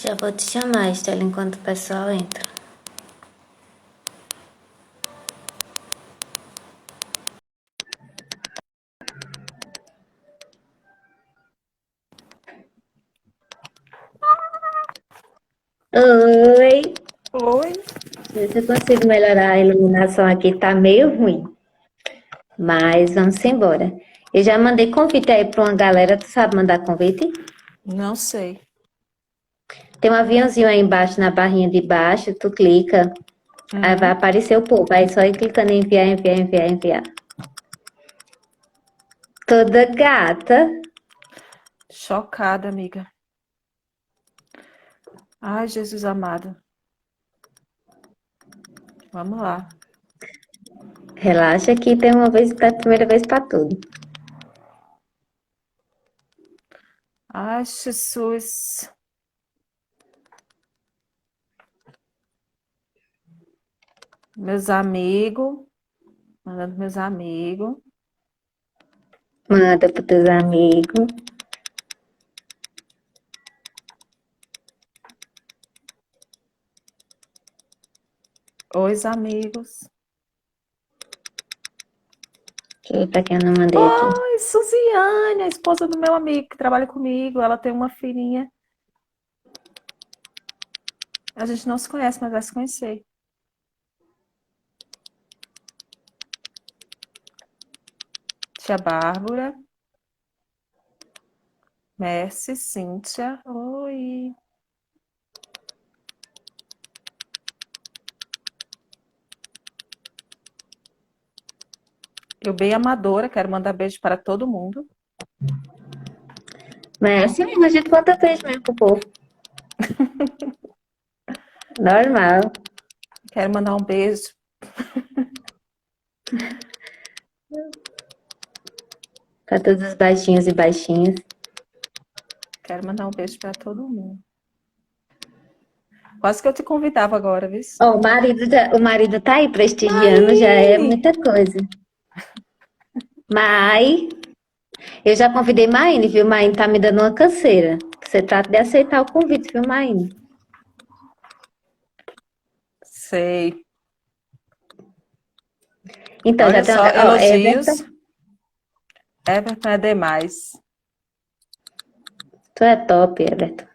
Já vou te chamar, Estela, enquanto o pessoal entra. Oi! Oi. Deixa eu ver se eu consigo melhorar a iluminação aqui, tá meio ruim. Mas vamos embora. Eu já mandei convite aí pra uma galera, tu sabe mandar convite? Não sei. Tem um aviãozinho aí embaixo, na barrinha de baixo, tu clica, aí vai Hum, aparecer o povo, aí só ir clicando em enviar, enviar, enviar, enviar. Toda gata. chocada, amiga. Ai, Jesus amado. Vamos lá. Relaxa que tem uma vez, da primeira vez pra tudo. Ai, Jesus. Meus amigos. Mandando meus amigos. Manda pros teus amigos. Oi, amigos. Deixa eu ver pra quem eu não mandei aqui. Oi, Suziane, a esposa do meu amigo que trabalha comigo. Ela tem uma filhinha. A gente não se conhece, mas vai se conhecer. Tia Bárbara. Mercy, Cíntia. Oi. Eu bem amadora, quero mandar beijo para todo mundo. Mas é assim mesmo, a gente conta beijo mesmo pro povo. Normal. Quero mandar um beijo. Pra todos os baixinhos e baixinhas. Quero mandar um beijo para todo mundo. Quase que eu te convidava agora, viu? Ó, o marido tá aí prestigiando, já é Maine! muita coisa. Mas eu já convidei Maine, viu? Maine tá me dando uma canseira. Você trata de aceitar o convite, viu, Maine? Sei. Então, já Olha tem. só, Ó, Everton, elogios. Everton é demais. tu é top, Everton.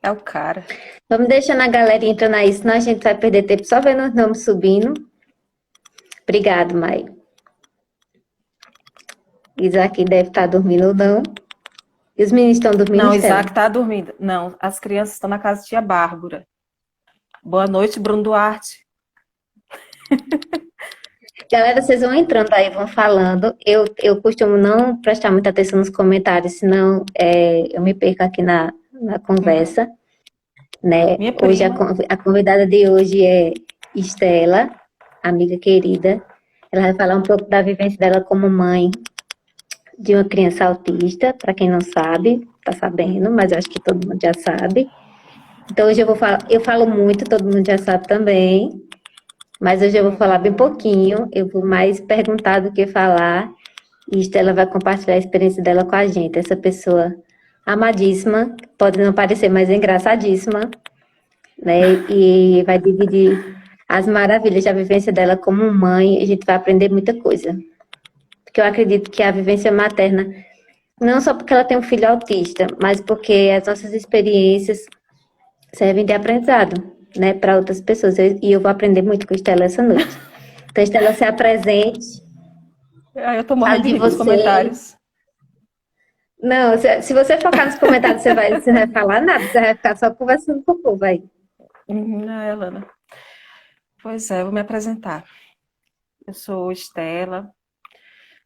É o cara. Vamos deixando a galera entrando aí, senão a gente vai perder tempo só vendo os nomes subindo. Obrigado, Mai. Isaac deve estar dormindo ou não. E os meninos estão dormindo, Não, Estela? Isaac tá dormindo. Não, as crianças estão na casa de tia Bárbara. Boa noite, Bruno Duarte. Galera, vocês vão entrando aí, vão falando. Eu costumo não prestar muita atenção nos comentários, senão eu me perco aqui na Uhum. conversa, né? Minha Hoje prima. a convidada de hoje é Estela, amiga querida. Ela vai falar um pouco da vivência dela como mãe de uma criança autista, para quem não sabe, tá sabendo, mas eu acho que todo mundo já sabe. Então hoje eu falo muito, todo mundo já sabe também, mas hoje eu vou falar bem pouquinho, eu vou mais perguntar do que falar. E Estela vai compartilhar a experiência dela com a gente. Essa pessoa amadíssima, pode não parecer, mas é engraçadíssima, né? E vai dividir as maravilhas da vivência dela como mãe. E a gente vai aprender muita coisa. Porque eu acredito que a vivência materna, não só porque ela tem um filho autista, mas porque as nossas experiências servem de aprendizado, né, para outras pessoas. E eu vou aprender muito com a Estela essa noite. Então, Estela, se apresente, Ai, eu tô fale morrendo de de rir com os você. comentários. Não, se você focar nos comentários, você vai falar nada, você vai ficar só conversando com o povo aí. Alana. Pois é, eu vou me apresentar. Eu sou Estela,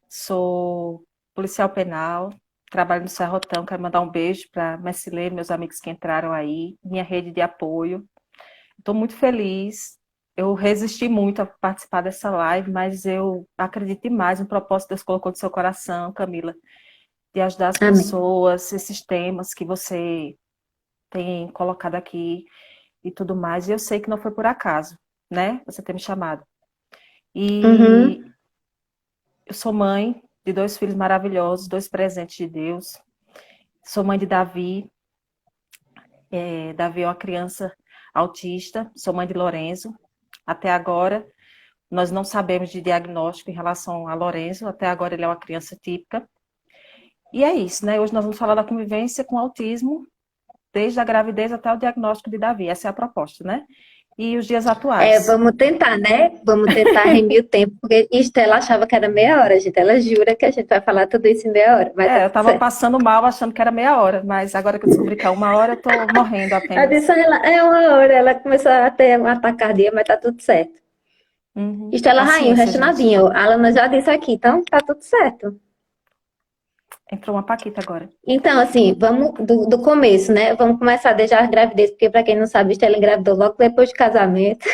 sou policial penal, trabalho no Serrotão. Quero mandar um beijo para Messilene, meus amigos que entraram aí, minha rede de apoio. Estou muito feliz. Eu resisti muito a participar dessa live, mas eu acredito demais no propósito que Deus colocou no seu coração, Camila, de ajudar as Amém. pessoas, esses temas que você tem colocado aqui e tudo mais. E eu sei que não foi por acaso, né? Você ter me chamado. E Uhum. eu sou mãe de dois filhos maravilhosos, dois presentes de Deus. Sou mãe de Davi. Davi é uma criança autista, sou mãe de Lorenzo. Até agora, nós não sabemos de diagnóstico em relação a Lorenzo, até agora ele é uma criança típica. E é isso, né? Hoje nós vamos falar da convivência com autismo, desde a gravidez até o diagnóstico de Davi. Essa é a proposta, né? E os dias atuais. Vamos tentar, né? Vamos tentar remir o tempo, porque Estela achava que era meia hora, gente. Ela jura que a gente vai falar tudo isso em meia hora, mas tá Eu tudo estava certo. passando mal achando que era meia hora, mas agora que eu descobri que é uma hora, eu estou morrendo Ela apenas. disse, ela, é uma hora, ela começou a ter um ataque cardíaco, mas tá tudo certo. Uhum. Estela Rainha, o Paciência, resto gente. nadinha. A Alana já disse aqui, então tá tudo certo. Entrou uma paquita agora. Então, assim, vamos do começo, né? Vamos começar desde a gravidez, porque pra quem não sabe, Estela engravidou logo depois do casamento.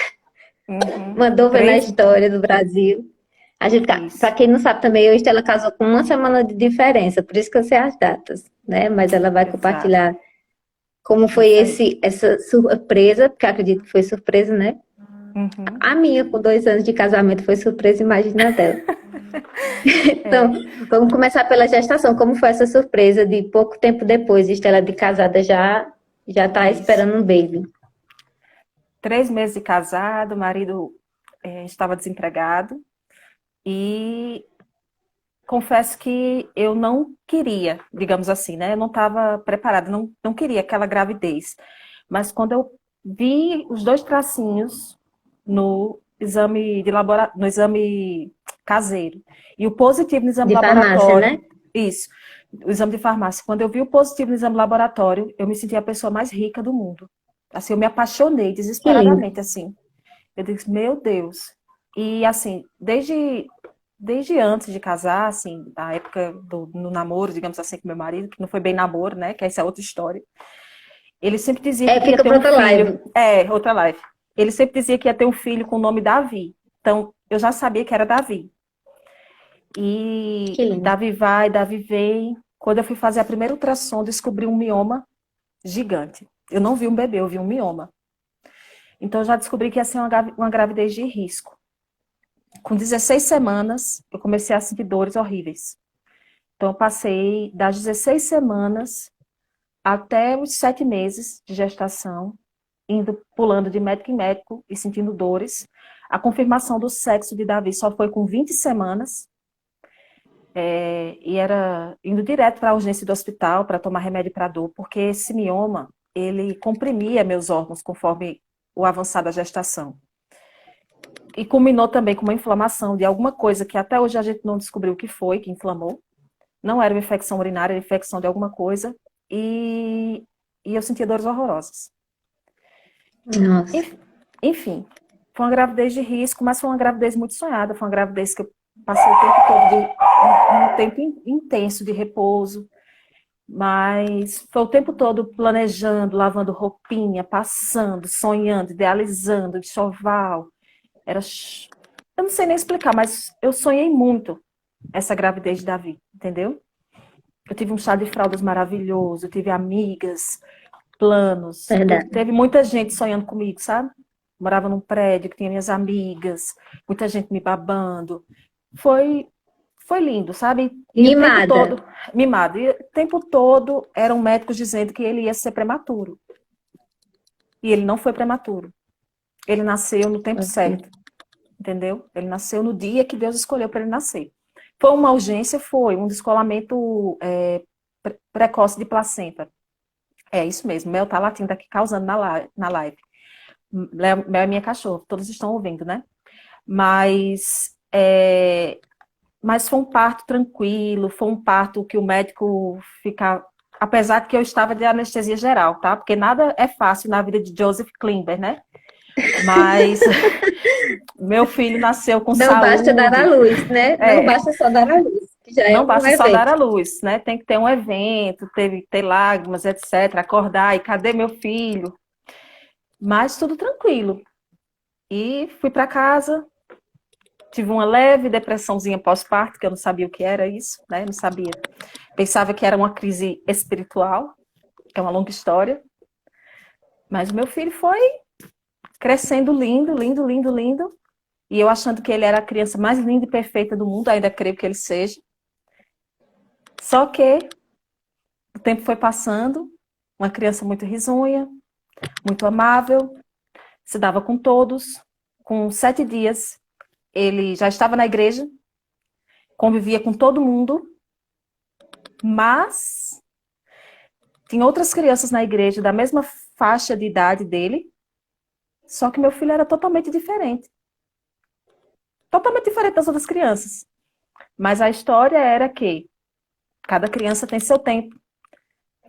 Uhum. Mandou ver na Três. história do Brasil. A gente, pra Isso. quem não sabe também, hoje ela casou com uma semana de diferença, por isso que eu sei as datas, né? Mas ela vai Exato. compartilhar como foi Isso aí. essa surpresa, porque eu acredito que foi surpresa, né? Uhum. A minha, com 2 anos de casamento, foi surpresa, imagina a dela. Então, É. vamos começar pela gestação. Como foi essa surpresa de pouco tempo depois, Estela de casada já tá Isso. esperando um baby? 3 meses de casado, o marido estava desempregado e confesso que eu não queria, digamos assim, né? Eu não estava preparada, não queria aquela gravidez. Mas quando eu vi os 2 tracinhos no exame no exame caseiro e o positivo no exame De farmácia, né? laboratório, isso, o exame de farmácia. Quando eu vi o positivo no exame laboratório, eu me senti a pessoa mais rica do mundo. Assim, eu me apaixonei Que lindo. desesperadamente, assim. Eu disse, meu Deus. E assim, desde antes de casar, assim, da época no namoro, digamos assim, com meu marido, que não foi bem namoro, né? Que essa é outra história. Ele sempre dizia que queria Fica ter para um outra filho. live. Outra live. Ele sempre dizia que ia ter um filho com o nome Davi. Então, eu já sabia que era Davi. Que E lindo. Davi vai, Davi vem. Quando eu fui fazer a primeira ultrassom, descobri um mioma gigante. Eu não vi um bebê, eu vi um mioma. Então, eu já descobri que ia ser uma gravidez de risco. Com 16 semanas, eu comecei a sentir dores horríveis. Então, eu passei das 16 semanas até os 7 meses de gestação, pulando de médico em médico e sentindo dores. A confirmação do sexo de Davi só foi com 20 semanas. E era indo direto para a urgência do hospital para tomar remédio para dor, porque esse mioma, ele comprimia meus órgãos conforme o avançar da gestação. E culminou também com uma inflamação de alguma coisa que até hoje a gente não descobriu o que foi que inflamou. Não era uma infecção urinária, era infecção de alguma coisa. E, e eu sentia dores horrorosas. Nossa. Enfim, foi uma gravidez de risco, mas foi uma gravidez muito sonhada. Foi uma gravidez que eu passei o tempo todo um tempo intenso de repouso, mas foi o tempo todo planejando, lavando roupinha, passando, sonhando, idealizando, enxoval. Era, eu não sei nem explicar, mas eu sonhei muito essa gravidez de Davi, entendeu? Eu tive um chá de fraldas maravilhoso, eu tive amigas, planos. Verdade. Teve muita gente sonhando comigo, sabe? Morava num prédio que tinha minhas amigas, muita gente me babando. Foi, foi lindo, sabe? E o tempo Mimada. todo, mimado, e o tempo todo eram médicos dizendo que ele ia ser prematuro. E ele não foi prematuro. Ele nasceu no tempo certo, entendeu? Ele nasceu no dia que Deus escolheu para ele nascer. Foi uma urgência? Foi. Um descolamento precoce de placenta. É isso mesmo. Mel tá latindo aqui, causando na live. Mel é minha cachorra, todos estão ouvindo, né? Mas, mas foi um parto tranquilo, foi um parto que o médico fica. Apesar de que eu estava de anestesia geral, tá? Porque nada é fácil na vida de Joseph Klimber, né? Mas meu filho nasceu com Não basta dar à saúde. luz, né? Não É, basta só dar à luz, que já é não um basta só dar evento. a luz, né? Tem que ter um evento, ter lágrimas, etc. Acordar e cadê meu filho? Mas tudo tranquilo. E fui para casa, tive uma leve depressãozinha pós-parto, que eu não sabia o que era isso, né? Não sabia. Pensava que era uma crise espiritual, que é uma longa história. Mas o meu filho foi crescendo lindo, lindo, lindo, lindo. E eu achando que ele era a criança mais linda e perfeita do mundo, ainda creio que ele seja. Só que o tempo foi passando uma criança muito risonha, muito amável, se dava com todos. Com 7 dias, ele já estava na igreja, convivia com todo mundo, mas tinha outras crianças na igreja da mesma faixa de idade dele, só que meu filho era totalmente diferente. Totalmente diferente das outras crianças. Mas a história era que cada criança tem seu tempo.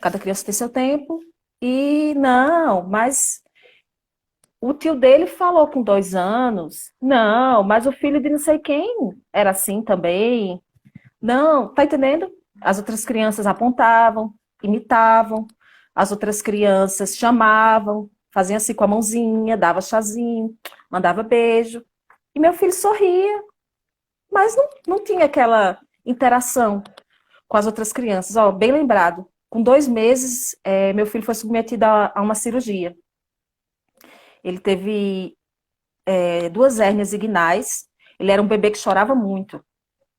Cada criança tem seu tempo. E não, mas o tio dele falou com 2 anos. Não, mas o filho de não sei quem era assim também. Não, tá entendendo? As outras crianças apontavam, imitavam. As outras crianças chamavam, faziam assim com a mãozinha, dava chazinho, mandava beijo. E meu filho sorria, mas não tinha aquela interação com as outras crianças. Ó, bem lembrado, com 2 meses, meu filho foi submetido a uma cirurgia. Ele teve 2 hérnias inguinais. Ele era um bebê que chorava muito.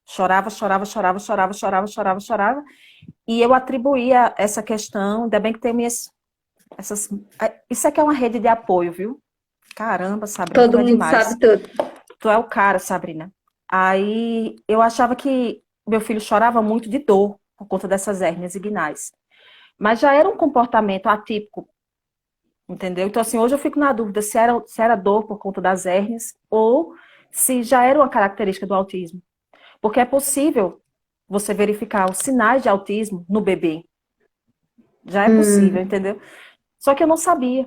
Chorava, chorava, chorava, chorava, chorava, chorava, chorava. E eu atribuía essa questão, ainda bem que tem essas... Isso aqui é uma rede de apoio, viu? Caramba, Sabrina, tu Todo é mundo demais. sabe tudo. Tu é o cara, Sabrina. Aí eu achava que meu filho chorava muito de dor por conta dessas hérnias inguinais. Mas já era um comportamento atípico, entendeu? Então, assim, hoje eu fico na dúvida se era dor por conta das hérnias ou se já era uma característica do autismo. Porque é possível você verificar os sinais de autismo no bebê. Já é possível, Hum, entendeu? Só que eu não sabia.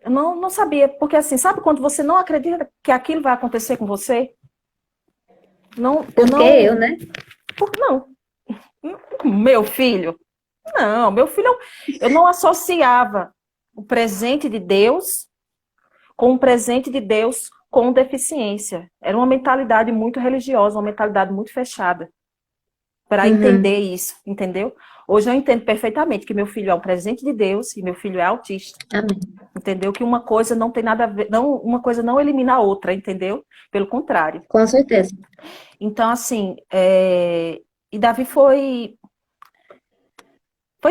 Eu não sabia. Porque, assim, sabe quando você não acredita que aquilo vai acontecer com você? Não, eu porque eu, não. né? Não. Meu filho. Não, meu filho. Eu não associava o presente de Deus com o presente de Deus com deficiência. Era uma mentalidade muito religiosa, uma mentalidade muito fechada para entender Uhum. isso, entendeu? Hoje eu entendo perfeitamente que meu filho é um presente de Deus e meu filho é autista, Amém. entendeu? Que uma coisa não tem nada a ver, não, uma coisa não elimina a outra, entendeu? Pelo contrário. Com certeza. Então, assim, e Davi foi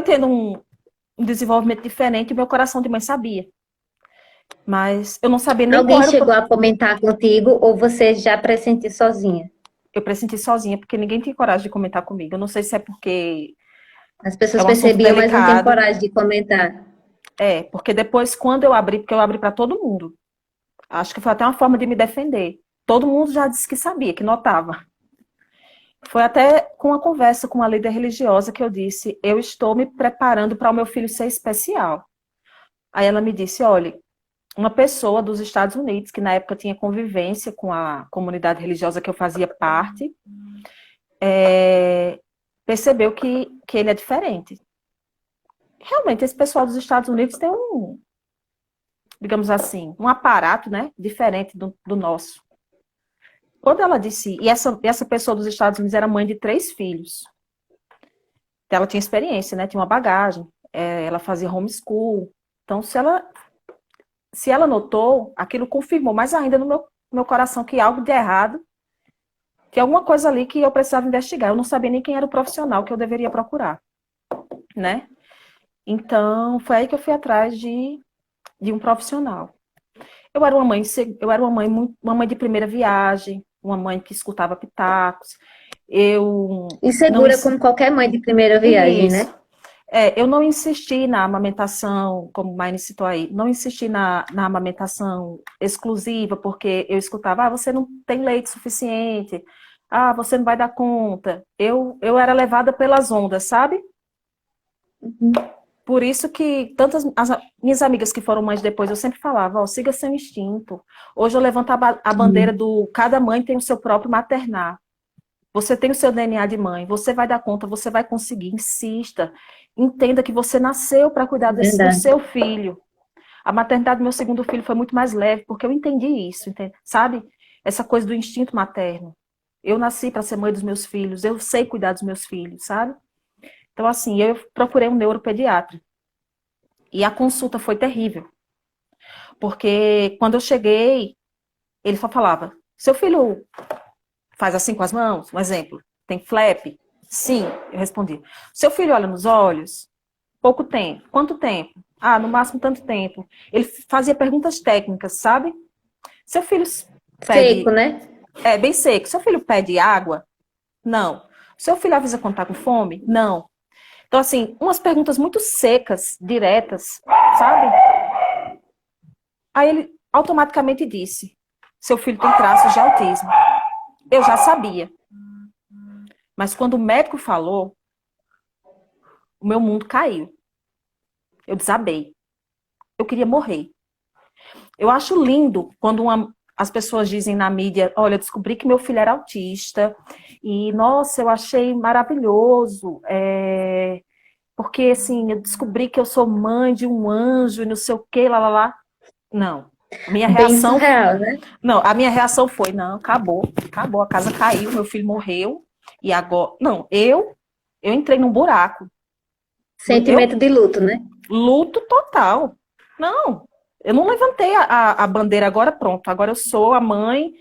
tendo um desenvolvimento diferente e meu coração de mãe sabia. Mas eu não sabia nem qual Alguém era chegou a comentar contigo ou você já pressentiu sozinha? eu pressenti sozinha, porque ninguém tem coragem de comentar comigo. Eu não sei se é porque As é pessoas um assunto percebiam, mas não tinham delicado. coragem de comentar. Porque depois, quando eu abri, porque eu abri para todo mundo, acho que foi até uma forma de me defender. Todo mundo já disse que sabia, que notava. Foi até com uma conversa com uma líder religiosa que eu disse: eu estou me preparando para o meu filho ser especial. Aí ela me disse: olha, uma pessoa dos Estados Unidos, que na época tinha convivência com a comunidade religiosa que eu fazia parte, percebeu que ele é diferente. Realmente, esse pessoal dos Estados Unidos tem digamos assim, um aparato, né, diferente do nosso. Quando ela disse, e essa pessoa dos Estados Unidos era mãe de 3 filhos, ela tinha experiência, né, tinha uma bagagem, ela fazia homeschool, então se ela notou, aquilo confirmou mais ainda no meu coração que algo de errado, que alguma coisa ali que eu precisava investigar, eu não sabia nem quem era o profissional que eu deveria procurar, né? Então, foi aí que eu fui atrás de um profissional. Eu era uma mãe de primeira viagem, uma mãe que escutava pitacos. Eu E não segura como qualquer mãe de primeira viagem, isso. né? Eu não insisti na amamentação, como o Maine citou aí, não insisti na amamentação exclusiva, porque eu escutava, você não tem leite suficiente, você não vai dar conta. Eu era levada pelas ondas, sabe? Uhum. Por isso que tantas as minhas amigas que foram mães depois, eu sempre falava, siga seu instinto. Hoje eu levanto a bandeira Sim, do cada mãe tem o seu próprio maternar. Você tem o seu DNA de mãe, você vai dar conta, você vai conseguir, insista. Entenda que você nasceu para cuidar do verdade. seu filho. A maternidade do meu segundo filho foi muito mais leve, porque eu entendi isso, sabe? Essa coisa do instinto materno. Eu nasci para ser mãe dos meus filhos, eu sei cuidar dos meus filhos, sabe? Então, assim, eu procurei um neuropediatra. E a consulta foi terrível. Porque quando eu cheguei, ele só falava: seu filho faz assim com as mãos? Um exemplo. Tem flap? Sim, eu respondi. Seu filho olha nos olhos? Pouco tempo. Quanto tempo? Ah, no máximo tanto tempo. Ele fazia perguntas técnicas, sabe? Seu filho Seco, pede... né? É, bem seco. Seu filho pede água? Não. Seu filho avisa quando tá com fome? Não. Então, assim, umas perguntas muito secas, diretas, sabe? Aí ele automaticamente disse: seu filho tem traços de autismo. Eu já sabia. Mas quando o médico falou, o meu mundo caiu. Eu desabei. Eu queria morrer. Eu acho lindo quando as pessoas dizem na mídia: olha, eu descobri que meu filho era autista. E, nossa, eu achei maravilhoso. Porque, assim, eu descobri que eu sou mãe de um anjo e não sei o quê, lá, lá, lá. Não. A minha Bem reação, surreal, né? não, a minha reação foi, não, acabou, a casa caiu, meu filho morreu, e agora, não, eu entrei num buraco. Eu Sentimento de luto, né? luto total. Não, eu não levantei a bandeira agora, pronto, agora eu sou a mãe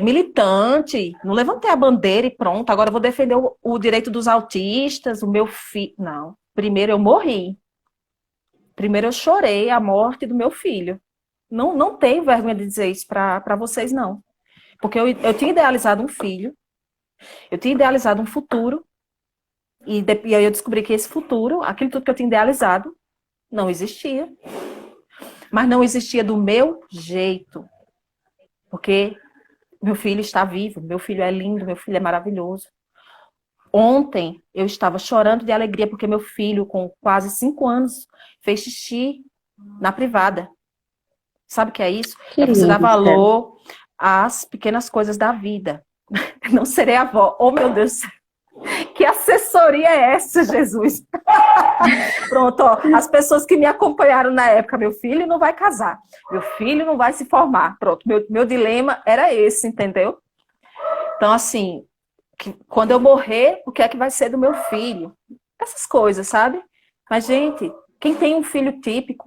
militante, não levantei a bandeira e pronto, agora eu vou defender o direito dos autistas, o meu filho. Não, primeiro eu morri. Primeiro eu chorei a morte do meu filho. Não, não tenho vergonha de dizer isso para vocês, não. Porque eu tinha idealizado um filho, eu tinha idealizado um futuro, e aí eu descobri que esse futuro, aquilo tudo que eu tinha idealizado, não existia. Mas não existia do meu jeito. Porque meu filho está vivo, meu filho é lindo, meu filho é maravilhoso. Ontem eu estava chorando de alegria porque meu filho, com quase 5 anos, fez xixi na privada. Sabe o que é isso? Que É você dar lindo, Estela. valor às pequenas coisas da vida. Não serei avó. Oh, meu Deus. Que assessoria é essa, Jesus? Pronto, ó, as pessoas que me acompanharam na época, meu filho não vai casar, meu filho não vai se formar. Pronto, meu dilema era esse, entendeu? Então, assim, quando eu morrer, o que é que vai ser do meu filho? Essas coisas, sabe? Mas, gente, quem tem um filho típico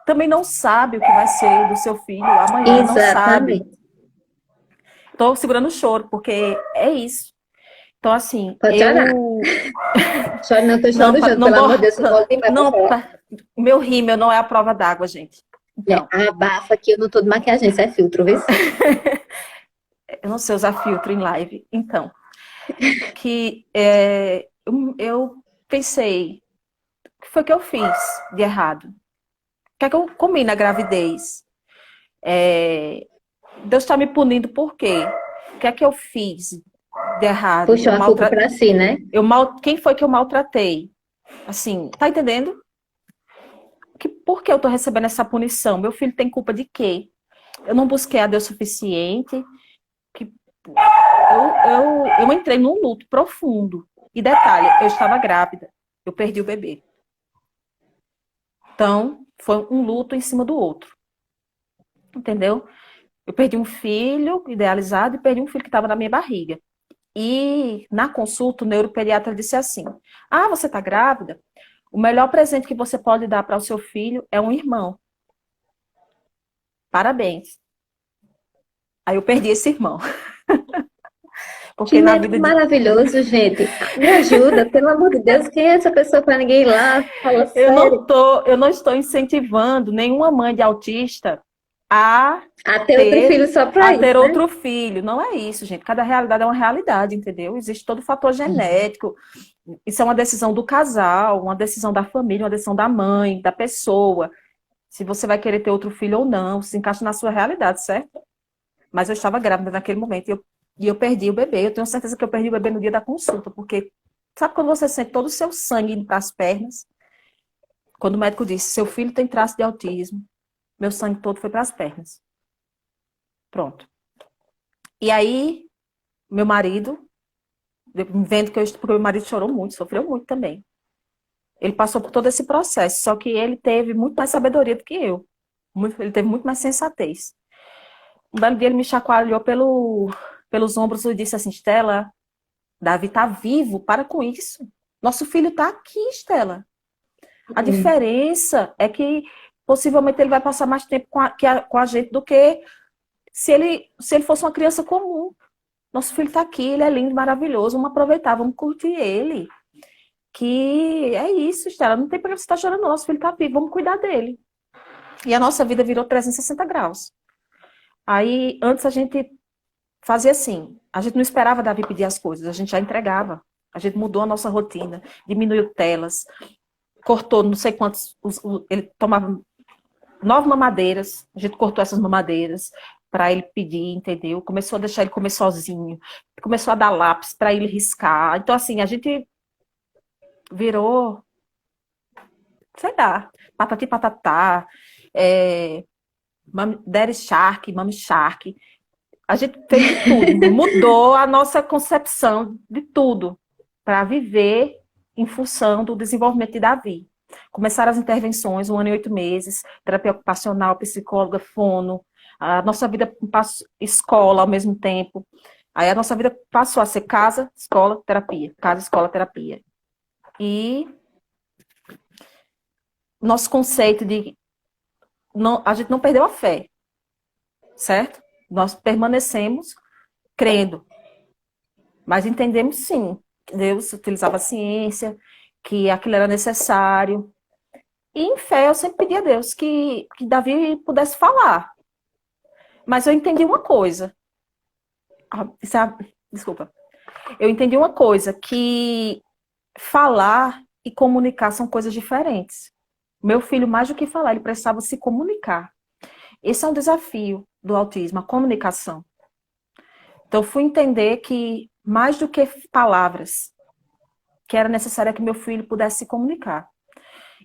também não sabe o que vai ser do seu filho amanhã, não sabe. Exatamente. Tô segurando o choro, porque é isso. Então, assim, Pode chorar. eu Chore não, que eu não, choro junto, não, pelo amor de Deus, eu vou limar pra não, chorar. meu rímel não é a prova d'água, gente. É, Então, abafa que eu não tô de maquiagem, isso é filtro, viu? eu não sei usar filtro em live. Então, eu pensei, o que foi que eu fiz de errado? O que é que eu comi na gravidez? É, Deus está me punindo por quê? O que é que eu fiz de errado? Puxou a culpa pra si, né? Quem foi que eu maltratei? Assim, tá entendendo? Por que eu tô recebendo essa punição? Meu filho tem culpa de quê? Eu não busquei a Deus suficiente. Que eu entrei num luto profundo. E detalhe, eu estava grávida. Eu perdi o bebê. Então, foi um luto em cima do outro. Entendeu? Eu perdi um filho idealizado e perdi um filho que estava na minha barriga. E na consulta, o neuropediatra disse assim: ah, você está grávida? O melhor presente que você pode dar para o seu filho é um irmão. Parabéns. Aí eu perdi esse irmão. Que Porque na médico vida de. maravilhoso, gente. Me ajuda, pelo amor de Deus. Quem é essa pessoa para ninguém ir lá? Fala sério. Eu não estou incentivando nenhuma mãe de autista a A ter outro ter, filho só a para isso, ter né? outro filho. Não é isso, gente. Cada realidade é uma realidade, entendeu? Existe todo o fator genético. Isso é uma decisão do casal, uma decisão da família, uma decisão da mãe, da pessoa. Se você vai querer ter outro filho ou não, se encaixa na sua realidade, certo? Mas eu estava grávida naquele momento e eu perdi o bebê. Eu tenho certeza que eu perdi o bebê no dia da consulta, porque sabe quando você sente todo o seu sangue indo para as pernas? Quando o médico disse, seu filho tem traço de autismo, meu sangue todo foi para as pernas. Pronto. E aí, meu marido, vendo que porque meu marido chorou muito, sofreu muito também. Ele passou por todo esse processo, só que ele teve muito mais sabedoria do que eu. Ele teve muito mais sensatez. Um belo dia ele me chacoalhou pelos ombros e disse assim, Estela, Davi tá vivo, para com isso. Nosso filho tá aqui, Estela. A diferença é que possivelmente ele vai passar mais tempo com a gente do que se ele fosse uma criança comum. Nosso filho está aqui, ele é lindo, maravilhoso, vamos aproveitar, vamos curtir ele. que é isso, Estela, não tem pra que você estar chorando, não. Nosso filho tá vivo, vamos cuidar dele. E a nossa vida virou 360 graus. Aí, antes a gente fazia assim, a gente não esperava Davi pedir as coisas, a gente já entregava. A gente mudou a nossa rotina, diminuiu telas, cortou não sei quantos, ele tomava 9 mamadeiras, a gente cortou essas mamadeiras para ele pedir, entendeu? Começou a deixar ele comer sozinho, começou a dar lápis para ele riscar. Então, assim, a gente virou, sei lá, patati patatá, Daddy Shark, Mami Shark. A gente fez de tudo, mudou a nossa concepção de tudo para viver em função do desenvolvimento de Davi. Começaram as intervenções, 1 ano e 8 meses, terapia ocupacional, psicóloga, fono, a nossa vida passou escola ao mesmo tempo. Aí a nossa vida passou a ser casa, escola, terapia. Casa, escola, terapia. E nosso conceito de... Não, a gente não perdeu a fé, certo? Nós permanecemos crendo. Mas entendemos, sim, que Deus utilizava a ciência, que aquilo era necessário. E em fé eu sempre pedi a Deus que Davi pudesse falar. Mas eu entendi uma coisa. Desculpa. Eu entendi uma coisa, que falar e comunicar são coisas diferentes. Meu filho, mais do que falar, ele precisava se comunicar. Esse é um desafio do autismo, a comunicação. Então, eu fui entender que, mais do que palavras, que era necessário que meu filho pudesse se comunicar.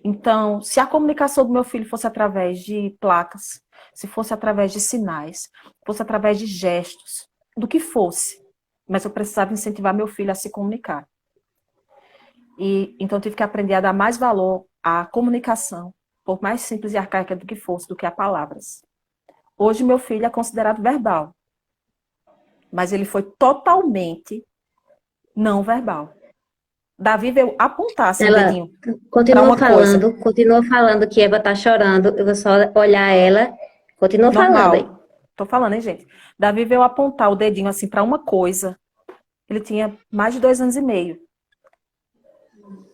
Então, se a comunicação do meu filho fosse através de placas, se fosse através de sinais, fosse através de gestos, do que fosse, mas eu precisava incentivar meu filho a se comunicar. E então eu tive que aprender a dar mais valor à comunicação, por mais simples e arcaica do que fosse, do que a palavras. Hoje meu filho é considerado verbal, mas ele foi totalmente não verbal. Davi veio apontar assim, o Ela dedinho para uma coisa. continua falando que Eva tá chorando. Eu vou só olhar ela. Continua falando aí. Normal. Tô falando, hein, gente? Davi veio apontar o dedinho assim para uma coisa. Ele tinha mais de 2 anos e meio.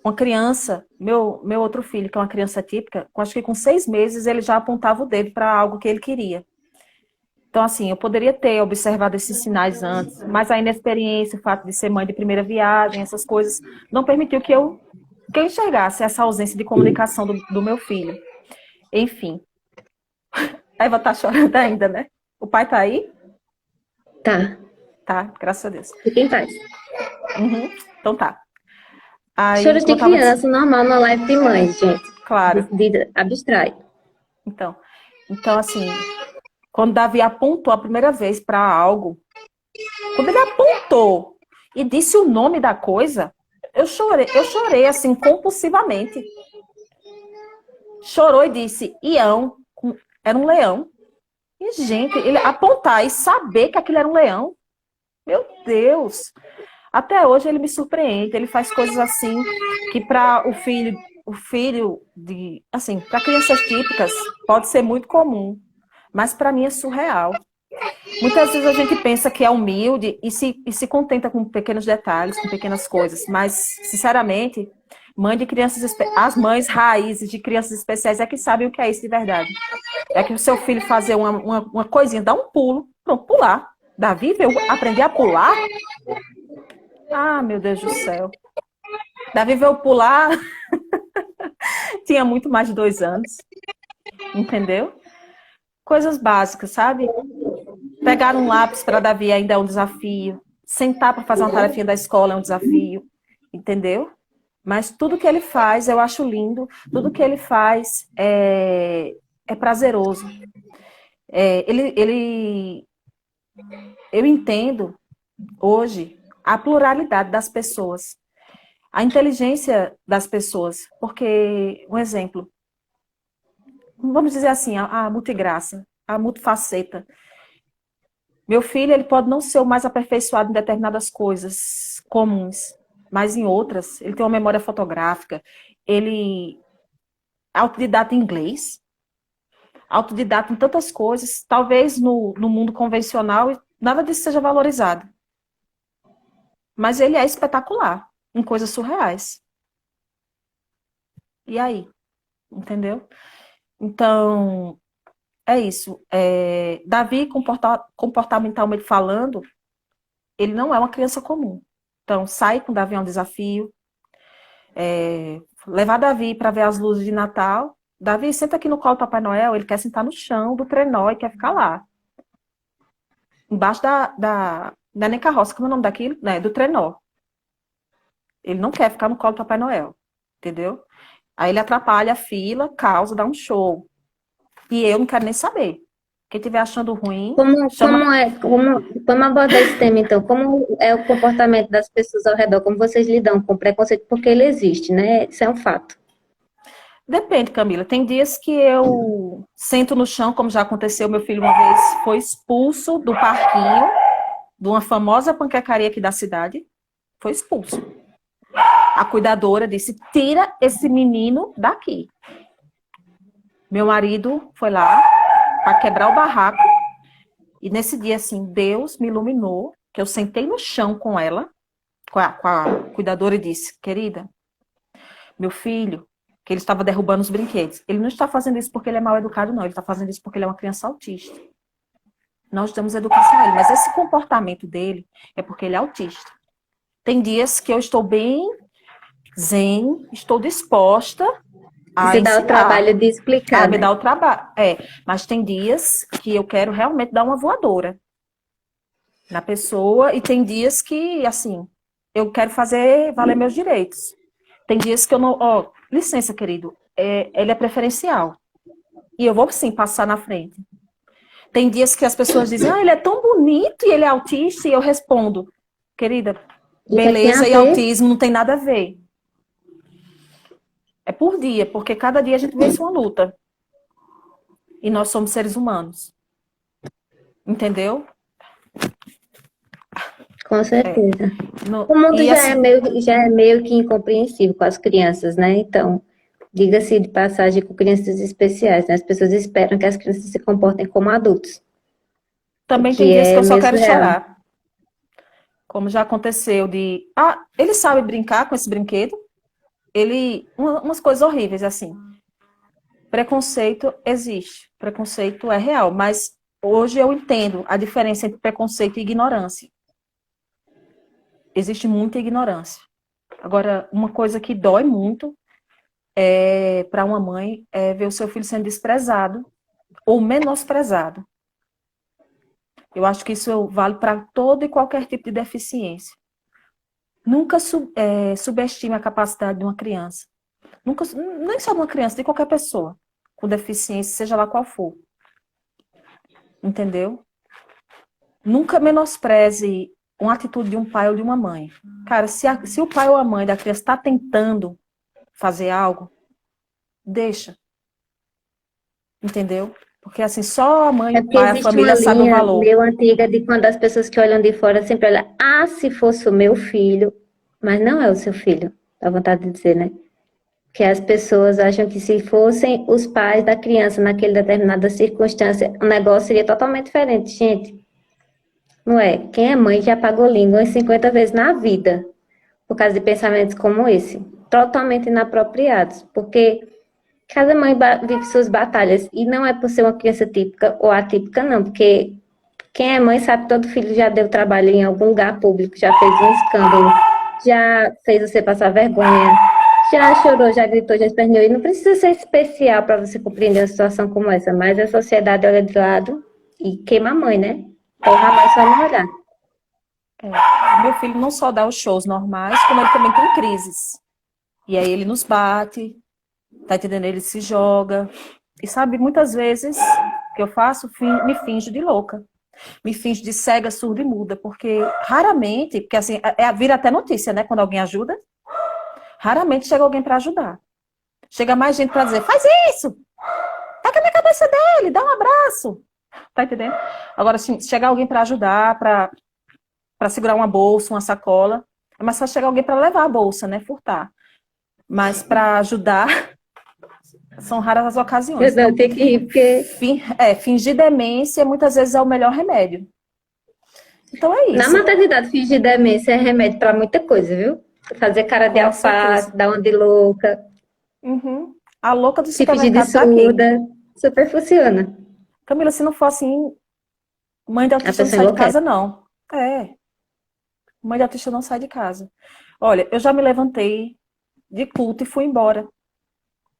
Uma criança, meu outro filho, que é uma criança típica, acho que com 6 meses ele já apontava o dedo para algo que ele queria. Então, assim, eu poderia ter observado esses sinais antes, mas a inexperiência, o fato de ser mãe de primeira viagem, essas coisas, não permitiu que eu enxergasse essa ausência de comunicação do meu filho. Enfim. A Eva tá chorando ainda, né? O pai tá aí? Tá. Tá, graças a Deus. Fica em paz. Uhum, então tá. Aí, Choro como de eu tava criança, normal na live de mãe, gente. claro. Abstrai. Então, assim, quando Davi apontou a primeira vez para algo, quando ele apontou e disse o nome da coisa, eu chorei assim, compulsivamente. Chorou e disse, Ião, era um leão. E, gente, ele apontar e saber que aquilo era um leão, meu Deus! Até hoje ele me surpreende, ele faz coisas assim que para o filho de, assim, para crianças típicas pode ser muito comum, mas para mim é surreal. Muitas vezes a gente pensa que é humilde e se contenta com pequenos detalhes, com pequenas coisas, mas, sinceramente, as mães raízes de crianças especiais é que sabem o que é isso de verdade. É que o seu filho fazer uma coisinha, dar um pulo, pronto, pular. Davi veio aprender a pular? Ah, meu Deus do céu. Davi veio pular, tinha muito mais de 2 anos, entendeu? Coisas básicas, sabe? Pegar um lápis para Davi ainda é um desafio. Sentar para fazer uma tarefinha da escola é um desafio, entendeu? Mas tudo que ele faz eu acho lindo, tudo que ele faz é prazeroso. Eu entendo hoje a pluralidade das pessoas, a inteligência das pessoas, porque, um exemplo, vamos dizer assim, a multigraça, a multifaceta. Meu filho, ele pode não ser o mais aperfeiçoado em determinadas coisas comuns, mas em outras, ele tem uma memória fotográfica, ele é autodidata em inglês, autodidata em tantas coisas, talvez no mundo convencional nada disso seja valorizado. Mas ele é espetacular em coisas surreais. E aí? Entendeu? Então, é isso. Davi, comportamentalmente falando, ele não é uma criança comum. Então, sair com Davi é um desafio. Levar Davi para ver as luzes de Natal. Davi, senta aqui no colo do Papai Noel, ele quer sentar no chão do trenó e quer ficar lá. Embaixo não é nem carroça, como é o nome daquilo? Né? Do trenó. Ele não quer ficar no colo do Papai Noel. Entendeu? Aí ele atrapalha a fila, causa, dá um show. E eu não quero nem saber. Quem estiver achando ruim, chama. Vamos abordar esse tema, então? Como é o comportamento das pessoas ao redor? Como vocês lidam com o preconceito? Porque ele existe, né? Isso é um fato. Depende, Camila. Tem dias que eu sento no chão, como já aconteceu, meu filho uma vez foi expulso do parquinho de uma famosa panquecaria aqui da cidade. Foi expulso. A cuidadora disse: tira esse menino daqui. Meu marido foi lá para quebrar o barraco. E nesse dia, assim, Deus me iluminou, que eu sentei no chão com ela, com a cuidadora, e disse: querida, meu filho, que ele estava derrubando os brinquedos, ele não está fazendo isso porque ele é mal educado, não. Ele está fazendo isso porque ele é uma criança autista. Nós damos educação a ele, mas esse comportamento dele é porque ele é autista. Tem dias que eu estou bem zen, estou disposta a Você dá o ensinar, trabalho de a explicar, me né? dar o trabalho. Mas tem dias que eu quero realmente dar uma voadora na pessoa, e tem dias que, assim, eu quero fazer valer meus direitos. Tem dias que eu não. Ó, licença, querido, ele é preferencial. E eu vou sim passar na frente. Tem dias que as pessoas dizem: ele é tão bonito e ele é autista, e eu respondo: querida, O que é que tem a beleza e ver? autismo não tem nada a ver. É por dia, porque cada dia a gente vence uma luta. E nós somos seres humanos. Entendeu? Com É. certeza. O mundo E assim, já é meio que incompreensível com as crianças, né? Então, diga-se de passagem com crianças especiais, né? As pessoas esperam que as crianças se comportem como adultos, o também tem que dias que é eu só meio quero surreal. chorar. Como já aconteceu de. Ah, ele sabe brincar com esse brinquedo. Umas coisas horríveis, assim. Preconceito existe. Preconceito é real. Mas hoje eu entendo a diferença entre preconceito e ignorância. Existe muita ignorância. Agora, uma coisa que dói muito para uma mãe é ver o seu filho sendo desprezado ou menosprezado. Eu acho que isso vale para todo e qualquer tipo de deficiência. Nunca subestime a capacidade de uma criança. Nunca, nem só de uma criança, de qualquer pessoa com deficiência, seja lá qual for. Entendeu? Nunca menospreze uma atitude de um pai ou de uma mãe. Cara, se o pai ou a mãe da criança está tentando fazer algo, deixa. Entendeu? Porque assim, só a mãe, É o porque pai, a existe uma família sabe o linha valor. meio antiga de quando as pessoas que olham de fora sempre olham, ah, se fosse o meu filho, mas não é o seu filho, dá vontade de dizer, né? Que as pessoas acham que se fossem os pais da criança naquela determinada circunstância, o negócio seria totalmente diferente, gente. Não é? Quem é mãe já pagou língua umas 50 vezes na vida por causa de pensamentos como esse, totalmente inapropriados, porque cada mãe vive suas batalhas e não é por ser uma criança típica ou atípica, não, porque quem é mãe sabe que todo filho já deu trabalho em algum lugar público, já fez um escândalo, já fez você passar vergonha, já chorou, já gritou, já esperneou. E não precisa ser especial para você compreender uma situação como essa, mas a sociedade olha de lado e queima a mãe, né? Porra, a mãe só não olhar. Meu filho não só dá os shows normais, como ele também tem crises. E aí ele nos bate, tá entendendo? Ele se joga. E sabe, muitas vezes o que eu faço, me finjo de louca. Me finjo de cega, surda e muda, porque raramente, porque assim, vira até notícia, né, quando alguém ajuda, raramente chega alguém para ajudar. Chega mais gente para dizer: faz isso, pega na cabeça dele, dá um abraço. Tá entendendo? Agora, assim, se chegar alguém para ajudar, para segurar uma bolsa, uma sacola, é mais fácil chegar alguém para levar a bolsa, né, furtar. Mas para ajudar, são raras as ocasiões. Eu Então, tenho que rir, porque fingir demência muitas vezes é o melhor remédio. Então é na isso, maternidade fingir demência é remédio para muita coisa, viu? Fazer cara de com alface, certeza. dar uma de louca. Uhum. A louca do Se fingir de supermercado tá aqui. surda, super funciona. Camila, se não for assim, mãe de A autista não pessoa sai de enlouquece. casa, não. É, mãe de autista não sai de casa. Olha, eu já me levantei de culto e fui embora.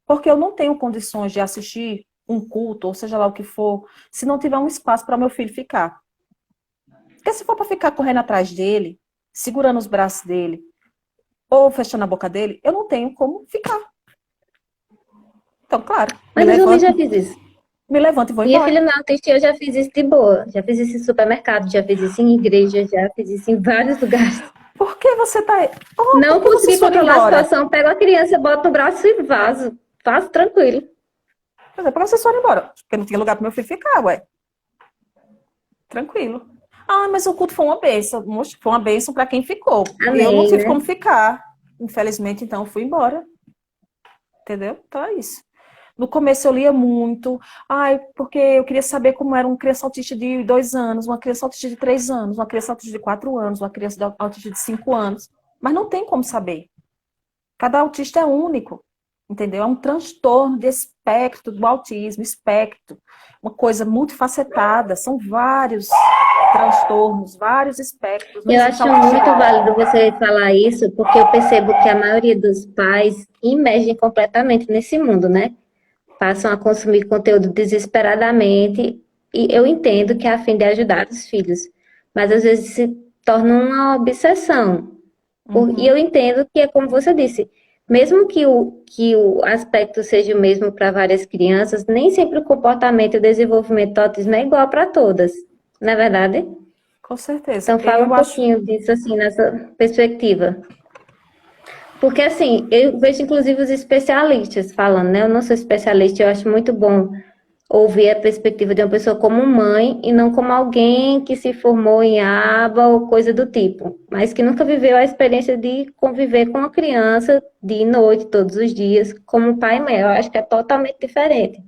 Porque eu não tenho condições de assistir um culto, ou seja lá o que for, se não tiver um espaço para meu filho ficar. Porque se for para ficar correndo atrás dele, segurando os braços dele, ou fechando a boca dele, eu não tenho como ficar. Então, claro, Mas eu também já fiz isso. me levanto e vou Minha embora. filha não é autista e eu já fiz isso de boa. Já fiz isso em supermercado, já fiz isso em igreja, já fiz isso em vários lugares. Por que você tá. Oh, por Não que vocês consegui foram controlar a embora? situação, pego a criança, boto no braço e vazo. Vazo tranquilo. Por exemplo, por que vocês foram embora? Porque não tinha lugar para meu filho ficar, ué. Tranquilo. Ah, mas o culto foi uma bênção. Moxa, foi uma bênção para quem ficou. Eu não Amém, tive como né? ficar. Infelizmente, então, eu fui embora. Entendeu? Então é isso. No começo eu lia muito, ai, porque eu queria saber como era uma criança autista de 2 anos, uma criança autista de 3 anos, uma criança autista de 4 anos, uma criança autista de 5 anos. Mas não tem como saber. Cada autista é único, entendeu? É um transtorno de espectro do autismo, espectro, uma coisa multifacetada, são vários transtornos, vários espectros, não Eu existe acho autista muito igual. válido você falar isso, porque eu percebo que a maioria dos pais imergem completamente nesse mundo, né? Passam a consumir conteúdo desesperadamente, e eu entendo que é a fim de ajudar os filhos, mas às vezes se torna uma obsessão. E eu Uhum. entendo que é como você disse, mesmo que o aspecto seja o mesmo para várias crianças, nem sempre o comportamento e o desenvolvimento do autismo é igual para todas, não é verdade? Com certeza. Então fala um Eu acho. pouquinho disso assim, nessa perspectiva. Porque assim, eu vejo inclusive os especialistas falando, né? Eu não sou especialista, eu acho muito bom ouvir a perspectiva de uma pessoa como mãe e não como alguém que se formou em aba ou coisa do tipo, mas que nunca viveu a experiência de conviver com uma criança dia e noite, todos os dias, como pai e mãe. Eu acho que é totalmente diferente.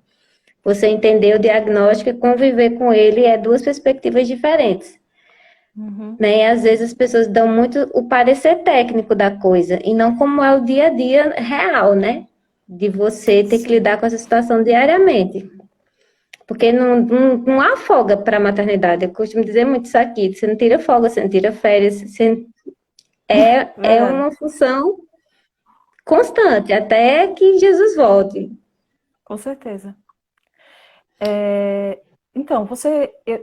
Você entender o diagnóstico e conviver com ele é duas perspectivas diferentes. Uhum. Né? E às vezes as pessoas dão muito o parecer técnico da coisa e não como é o dia a dia real, né? De você ter que Sim, lidar com essa situação diariamente. Porque não há folga para a maternidade. Eu costumo dizer muito isso aqui. Você não tira folga, você não tira férias. É verdade, uma função constante, até que Jesus volte. com certeza. Então,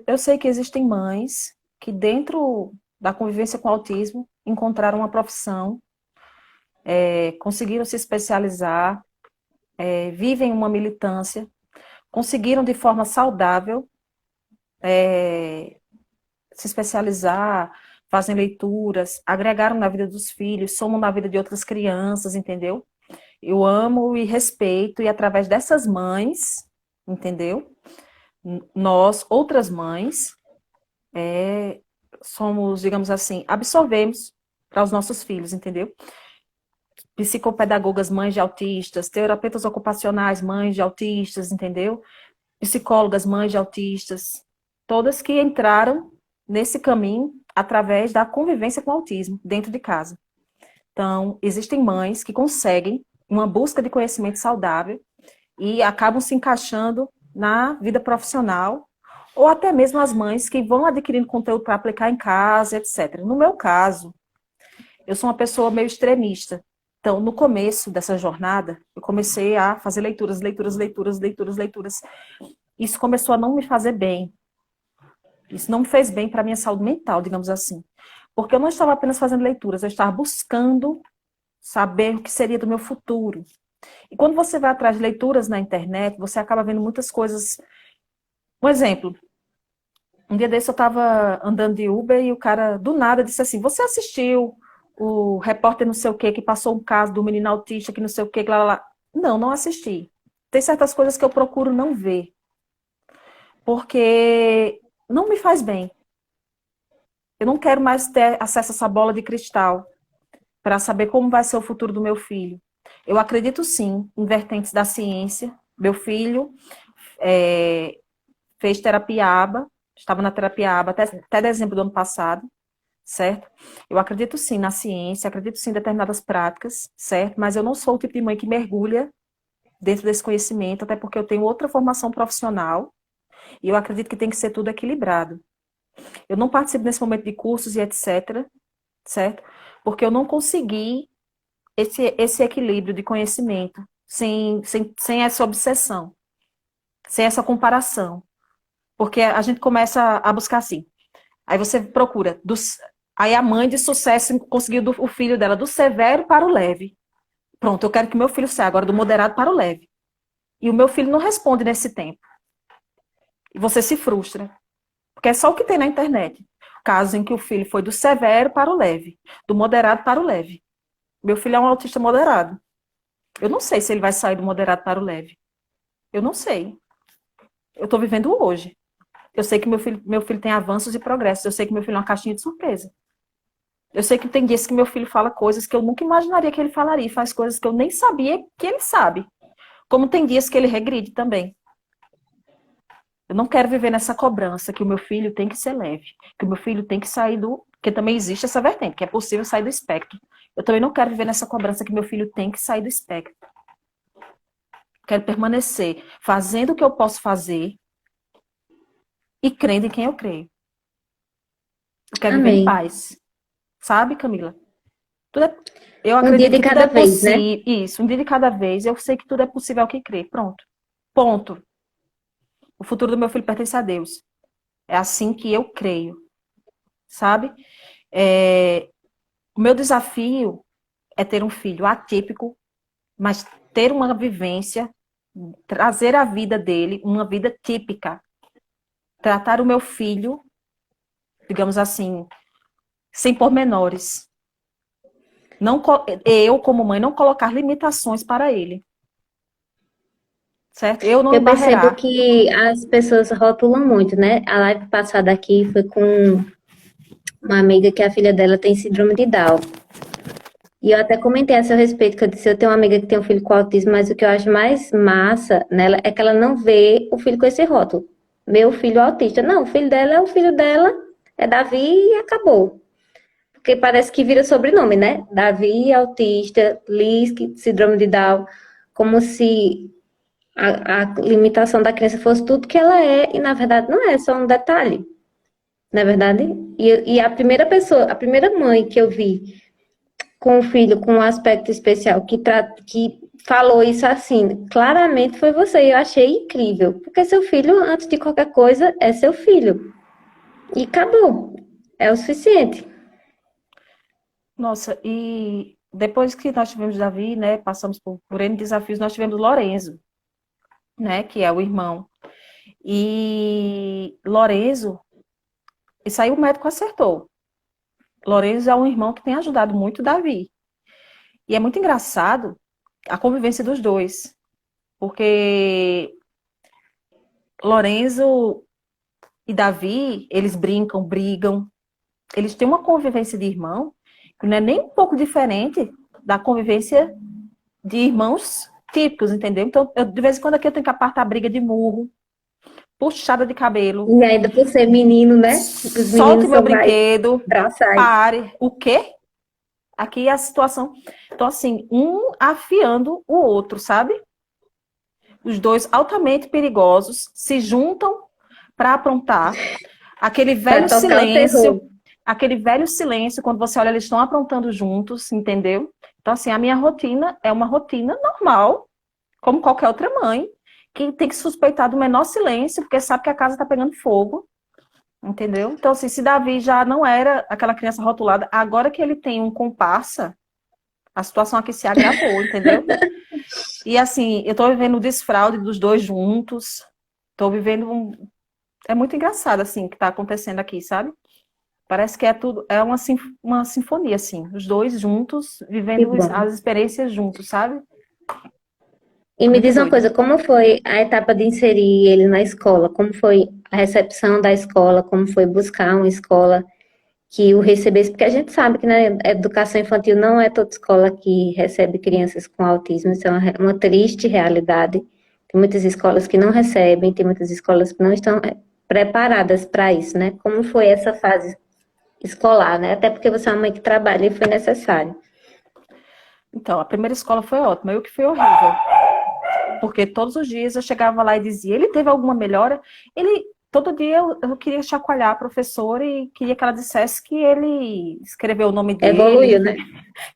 eu sei que existem mães que dentro da convivência com autismo encontraram uma profissão, conseguiram se especializar, vivem uma militância, conseguiram de forma saudável se especializar, fazem leituras, agregaram na vida dos filhos, somam na vida de outras crianças, entendeu? Eu amo e respeito, e através dessas mães, entendeu? Nós, outras mães, somos, digamos assim, absorvemos para os nossos filhos, entendeu? Psicopedagogas, mães de autistas, terapeutas ocupacionais, mães de autistas, entendeu? Psicólogas, mães de autistas, todas que entraram nesse caminho através da convivência com o autismo dentro de casa. Então, existem mães que conseguem uma busca de conhecimento saudável e acabam se encaixando na vida profissional, ou até mesmo as mães que vão adquirindo conteúdo para aplicar em casa, etc. No meu caso, eu sou uma pessoa meio extremista. Então, no começo dessa jornada, eu comecei a fazer leituras, leituras, leituras, leituras, leituras. Isso começou a não me fazer bem. Isso não me fez bem para a minha saúde mental, digamos assim. Porque eu não estava apenas fazendo leituras, eu estava buscando saber o que seria do meu futuro. E quando você vai atrás de leituras na internet, você acaba vendo muitas coisas. Um exemplo, um dia desse eu estava andando de Uber e o cara do nada disse assim: Você assistiu o repórter não sei o que passou um caso do menino autista que não sei o que, lá, lá, lá. Não, não assisti. Tem certas coisas que eu procuro não ver, porque não me faz bem. Eu não quero mais ter acesso a essa bola de cristal para saber como vai ser o futuro do meu filho. Eu acredito sim em vertentes da ciência. Meu filho é, fez terapia ABA, estava na terapia ABA até dezembro do ano passado, certo? Eu acredito sim na ciência, acredito sim em determinadas práticas, certo? Mas eu não sou o tipo de mãe que mergulha dentro desse conhecimento, até porque eu tenho outra formação profissional e eu acredito que tem que ser tudo equilibrado. Eu não participo nesse momento de cursos e etc, certo? Porque eu não consegui esse equilíbrio de conhecimento sem essa obsessão, sem essa comparação. Porque a gente começa a buscar assim. Aí você procura. Aí a mãe de sucesso conseguiu o filho dela do severo para o leve. Pronto, eu quero que meu filho saia agora do moderado para o leve. E o meu filho não responde nesse tempo. E você se frustra. Porque é só o que tem na internet. Caso em que o filho foi do severo para o leve, do moderado para o leve. Meu filho é um autista moderado. Eu não sei se ele vai sair do moderado para o leve. Eu não sei. Eu estou vivendo hoje. Eu sei que meu filho tem avanços e progressos. Eu sei que meu filho é uma caixinha de surpresa. Eu sei que tem dias que meu filho fala coisas que eu nunca imaginaria que ele falaria. E faz coisas que eu nem sabia que ele sabe. Como tem dias que ele regride também. Eu não quero viver nessa cobrança que o meu filho tem que ser leve. Que o meu filho tem que sair do... Porque também existe essa vertente, que é possível sair do espectro. Eu também não quero viver nessa cobrança que meu filho tem que sair do espectro. Quero permanecer fazendo o que eu posso fazer e crendo em quem eu creio. Eu quero viver em Amém. paz. Sabe, Camila? Eu Um dia acredito de que tudo é cada vez, né? possível. Isso, um dia de cada vez. Eu sei que tudo é possível ao que crer. Pronto. Ponto. O futuro do meu filho pertence a Deus. É assim que eu creio. Sabe? O meu desafio é ter um filho atípico, mas ter uma vivência, trazer a vida dele, uma vida típica. Tratar o meu filho, digamos assim, sem pormenores. Não, eu, como mãe, não colocar limitações para ele. Certo? Eu não Eu percebo embarrear. que as pessoas rotulam muito, né? A live passada aqui foi com uma amiga que a filha dela tem síndrome de Down. E eu até comentei a seu respeito, que eu disse, eu tenho uma amiga que tem um filho com autismo, mas o que eu acho mais massa nela é que ela não vê o filho com esse rótulo. Meu filho é autista. Não, o filho dela é o filho dela, é Davi e acabou. Porque parece que vira sobrenome, né? Davi, autista, Liz, síndrome de Down, como se a limitação da criança fosse tudo que ela é, e na verdade não é, só um detalhe, não é verdade? E a primeira pessoa, a primeira mãe que eu vi com o filho com um aspecto especial que falou isso assim, claramente foi você, e eu achei incrível, porque seu filho, antes de qualquer coisa, é seu filho. E acabou, é o suficiente. Nossa, e depois que nós tivemos Davi, né, passamos por N desafios, nós tivemos Lorenzo, né, que é o irmão. E Lorenzo, isso aí o médico acertou. Lorenzo é um irmão que tem ajudado muito Davi. E é muito engraçado a convivência dos dois, porque Lorenzo e Davi, eles brincam, brigam, eles têm uma convivência de irmão que não é nem um pouco diferente da convivência de irmãos típicos, entendeu? Então, de vez em quando aqui eu tenho que apartar briga de murro, puxada de cabelo, E ainda por ser menino, né? Os solte meninos meu são mais brinquedo, braçais. pare. O quê? Aqui é a situação. Então, assim, um afiando o outro, sabe? Os dois altamente perigosos se juntam para aprontar. Aquele Pra velho tocar o terror. silêncio, aquele velho silêncio, quando você olha, eles estão aprontando juntos, entendeu? Então, assim, a minha rotina é uma rotina normal, como qualquer outra mãe, que tem que suspeitar do menor silêncio, porque sabe que a casa está pegando fogo, entendeu? Então, assim, se Davi já não era aquela criança rotulada, agora que ele tem um comparsa, a situação aqui se agravou, entendeu? E, assim, eu tô vivendo o desfraude dos dois juntos, tô vivendo É muito engraçado, assim, o que tá acontecendo aqui, sabe? Parece que é tudo, é uma sinfonia, assim, os dois juntos, Que vivendo bom. as experiências juntos, sabe? E me Muito diz uma doido. coisa, como foi a etapa de inserir ele na escola? Como foi a recepção da escola? Como foi buscar uma escola que o recebesse? Porque a gente sabe que na educação infantil não é toda escola que recebe crianças com autismo, isso é uma triste realidade. Tem muitas escolas que não recebem, tem muitas escolas que não estão preparadas para isso, né? Como foi essa fase escolar, né? Até porque você é uma mãe que trabalha e foi necessário. Então, a primeira escola foi ótima, eu que fui horrível. porque todos os dias eu chegava lá e dizia, ele teve alguma melhora? Todo dia eu queria chacoalhar a professora e queria que ela dissesse que ele escreveu o nome dele, Evoluiu, né?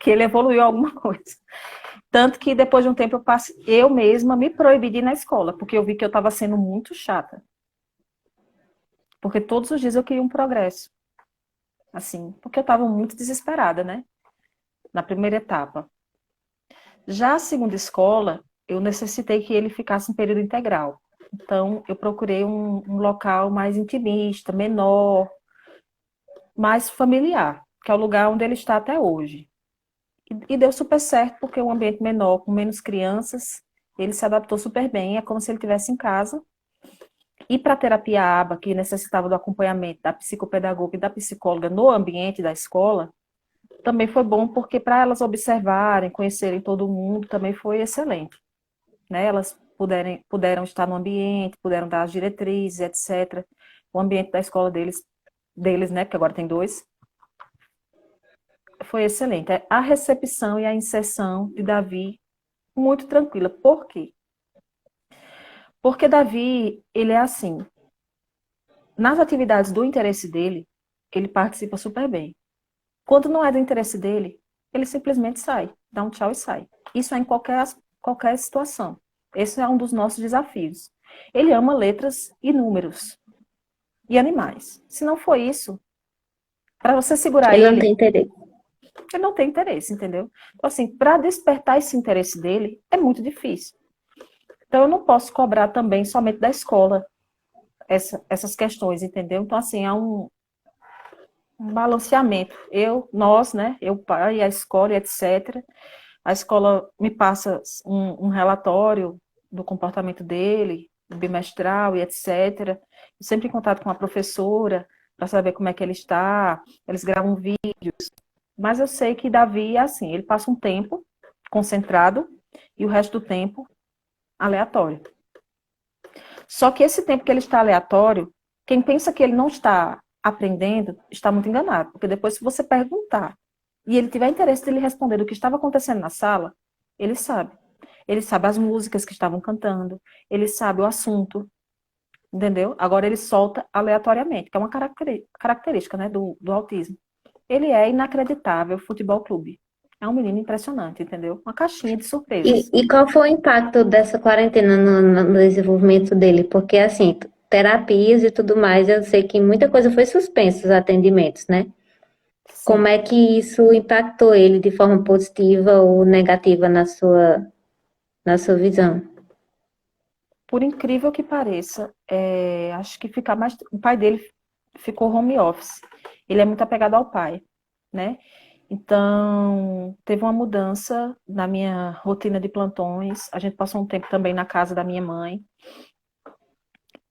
que ele evoluiu alguma coisa. Tanto que depois de um tempo eu mesma me proibi de ir na escola, porque eu vi que eu estava sendo muito chata. Porque todos os dias eu queria um progresso. Assim, porque eu estava muito desesperada, né? Na primeira etapa. Já a segunda escola, eu necessitei que ele ficasse em período integral. Então, eu procurei um local mais intimista, menor, mais familiar, que é o lugar onde ele está até hoje. E deu super certo, porque um ambiente menor, com menos crianças, ele se adaptou super bem, é como se ele estivesse em casa. E para a terapia ABA, que necessitava do acompanhamento da psicopedagoga e da psicóloga no ambiente da escola, também foi bom, porque para elas observarem, conhecerem todo mundo, também foi excelente. Né? Elas puderam estar no ambiente, puderam dar as diretrizes, etc. O ambiente da escola deles, né, porque agora tem 2, foi excelente. A recepção e a inserção de Davi, muito tranquila. Por quê? Porque Davi, ele é assim, nas atividades do interesse dele, ele participa super bem. Quando não é do interesse dele, ele simplesmente sai, dá um tchau e sai. Isso é em qualquer situação. Esse é um dos nossos desafios. Ele ama letras e números e animais. Se não for isso, para você segurar Ele não ele, tem interesse. ele não tem interesse, entendeu? Então, assim, para despertar esse interesse dele, é muito difícil. Então, eu não posso cobrar também somente da escola essas questões, entendeu? Então, assim, há um balanceamento. Nós, né? Eu, pai, a escola, etc. A escola me passa um relatório do comportamento dele, bimestral e etc. Sempre em contato com a professora, para saber como é que ele está. Eles gravam vídeos. Mas eu sei que Davi é assim, ele passa um tempo concentrado e o resto do tempo aleatório. Só que esse tempo que ele está aleatório, quem pensa que ele não está aprendendo, está muito enganado. Porque depois, se você perguntar e ele tiver interesse de lhe responder do que estava acontecendo na sala, ele sabe. Ele sabe as músicas que estavam cantando, ele sabe o assunto, entendeu? Agora ele solta aleatoriamente, que é uma característica, né, do autismo. Ele é inacreditável futebol clube. É um menino impressionante, entendeu? Uma caixinha de surpresas. E qual foi o impacto dessa quarentena no desenvolvimento dele? Porque, assim, terapias e tudo mais, eu sei que muita coisa foi suspensa, os atendimentos, né? Como Sim. é que isso impactou ele de forma positiva ou negativa na sua visão? Por incrível que pareça, acho que o pai dele ficou home office. Ele é muito apegado ao pai, né? Então, teve uma mudança na minha rotina de plantões. A gente passou um tempo também na casa da minha mãe.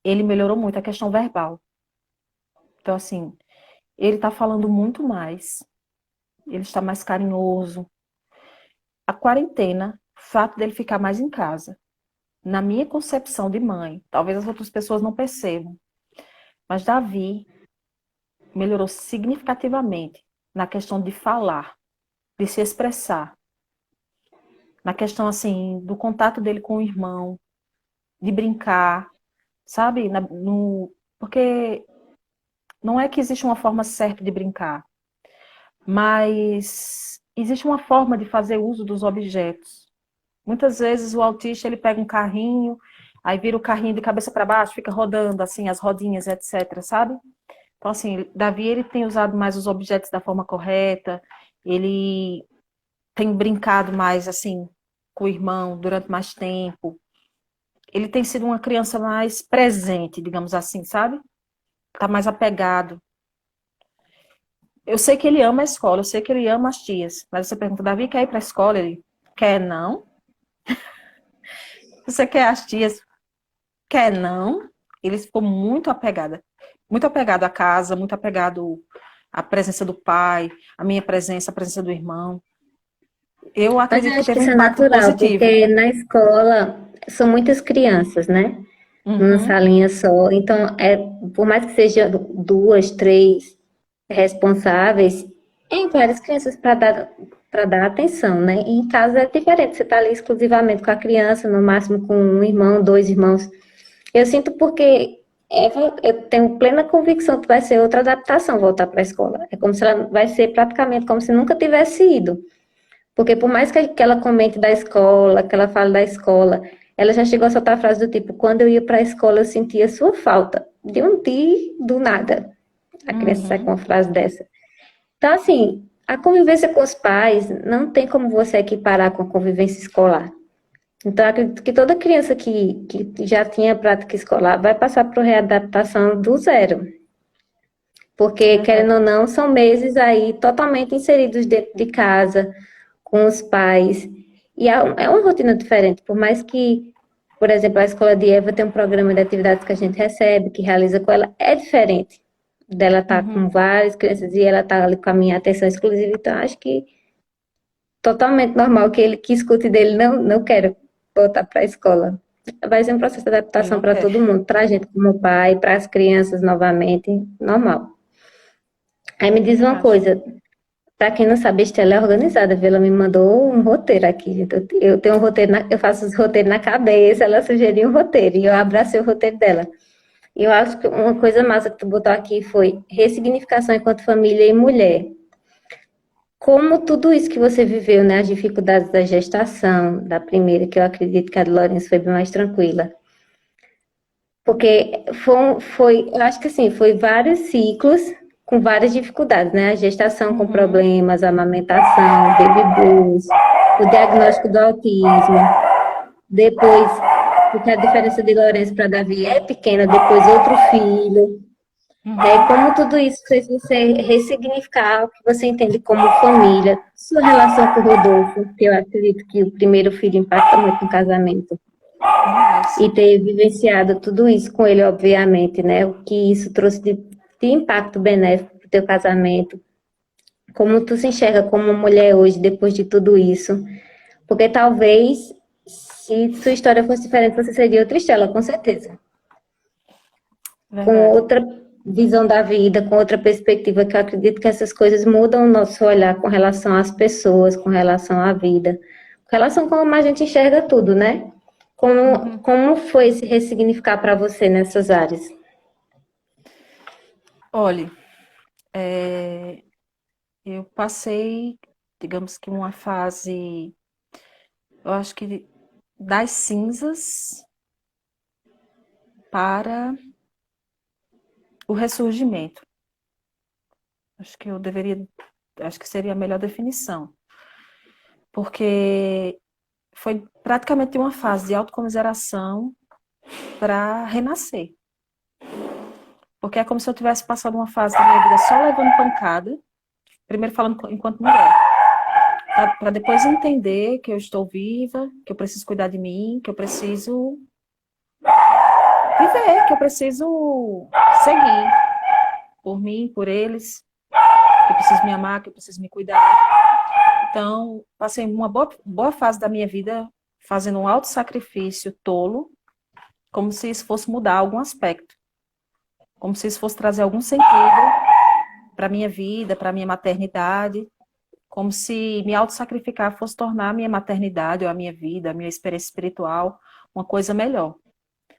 Ele melhorou muito a questão verbal. Então, assim, ele tá falando muito mais. Ele está mais carinhoso. A quarentena, o fato dele ficar mais em casa, na minha concepção de mãe, talvez as outras pessoas não percebam, mas Davi melhorou significativamente na questão de falar, de se expressar, na questão assim do contato dele com o irmão, de brincar, sabe? Porque não é que existe uma forma certa de brincar, mas existe uma forma de fazer uso dos objetos. Muitas vezes o autista ele pega um carrinho, aí vira o carrinho de cabeça para baixo, fica rodando assim as rodinhas, etc, sabe? Então assim, Davi ele tem usado mais os objetos da forma correta, ele tem brincado mais assim com o irmão durante mais tempo. Ele tem sido uma criança mais presente, digamos assim, sabe? Tá mais apegado. Eu sei que ele ama a escola, eu sei que ele ama as tias, mas você pergunta, Davi quer ir para a escola? Ele quer não. Você quer as tias? Quer não. Ele ficou muito apegado à casa, muito apegado à presença do pai, à minha presença, à presença do irmão. Eu Mas eu acredito que acho que teve um isso é impacto natural, positivo. porque na escola são muitas crianças, né? Numa Uhum. salinha só. Então, por mais que seja duas, três responsáveis, em várias crianças para dar. para dar atenção, né? E em casa é diferente, você está ali exclusivamente com a criança, no máximo com um irmão, dois irmãos. Eu sinto porque eu tenho plena convicção que vai ser outra adaptação voltar para a escola. É como se ela vai ser praticamente como se nunca tivesse ido. Porque por mais que ela comente da escola, que ela fale da escola, ela já chegou a soltar a frase do tipo, quando eu ia para a escola eu sentia sua falta. De um dia, do nada. A criança sai com Uhum. uma frase dessa. Então, assim, a convivência com os pais não tem como você equiparar com a convivência escolar. Então, eu acredito que toda criança que já tinha prática escolar vai passar por readaptação do zero. Porque, querendo ou Verdade. não, são meses aí totalmente inseridos dentro de casa, com os pais. E é uma rotina diferente, por mais que, por exemplo, a escola de Eva tem um programa de atividades que a gente recebe, que realiza com ela, é diferente dela estar com Uhum. várias crianças e ela estar ali com a minha atenção exclusiva. Então, acho que totalmente normal que ele que escute dele, não quero voltar para a escola. Vai ser um processo de Ele adaptação não para quer. todo mundo, para a gente como pai, para as crianças novamente, normal. Aí me Eu diz também uma acho. coisa, para quem não sabe, a Estela é organizada, viu? Ela me mandou um roteiro aqui, gente. Eu tenho um roteiro, eu faço os roteiros na cabeça, ela sugeriu um roteiro e eu abracei o roteiro dela. E eu acho que uma coisa massa que tu botou aqui foi ressignificação enquanto família e mulher. Como tudo isso que você viveu, né, as dificuldades da gestação, da primeira, que eu acredito que a de Lourenço foi bem mais tranquila. Porque eu acho que assim, foi vários ciclos com várias dificuldades, né? A gestação com Uhum. problemas, a amamentação, o baby blues, o diagnóstico do autismo, depois, porque a diferença de Lourenço para Davi é pequena, depois outro filho. É, Uhum. como tudo isso fez você ressignificar o que você entende como família, sua relação com o Rodolfo, que eu acredito que o primeiro filho impacta muito no casamento, Demais. e ter vivenciado tudo isso com ele, obviamente, né? O que isso trouxe de impacto benéfico para o teu casamento, como tu se enxerga como mulher hoje, depois de tudo isso, porque talvez, se sua história fosse diferente, você seria outra Estela, com certeza. Com Verdade. outra visão da vida, com outra perspectiva, que eu acredito que essas coisas mudam o nosso olhar com relação às pessoas, com relação à vida, com relação a como a gente enxerga tudo, né? Uhum. Como foi se ressignificar para você nessas áreas? Olhe, é, eu passei, digamos que uma fase, eu acho que das cinzas para o ressurgimento. Acho que eu deveria, acho que seria a melhor definição, porque foi praticamente uma fase de autocomiseração para renascer. Porque é como se eu tivesse passado uma fase da minha vida só levando pancada, primeiro falando enquanto mulher, para depois entender que eu estou viva, que eu preciso cuidar de mim, que eu preciso viver, que eu preciso seguir por mim, por eles, que eu preciso me amar, que eu preciso me cuidar. Então, passei uma boa fase da minha vida fazendo um auto sacrifício tolo, como se isso fosse mudar algum aspecto, como se isso fosse trazer algum sentido para a minha vida, para a minha maternidade, como se me auto-sacrificar fosse tornar a minha maternidade, ou a minha vida, a minha experiência espiritual, uma coisa melhor.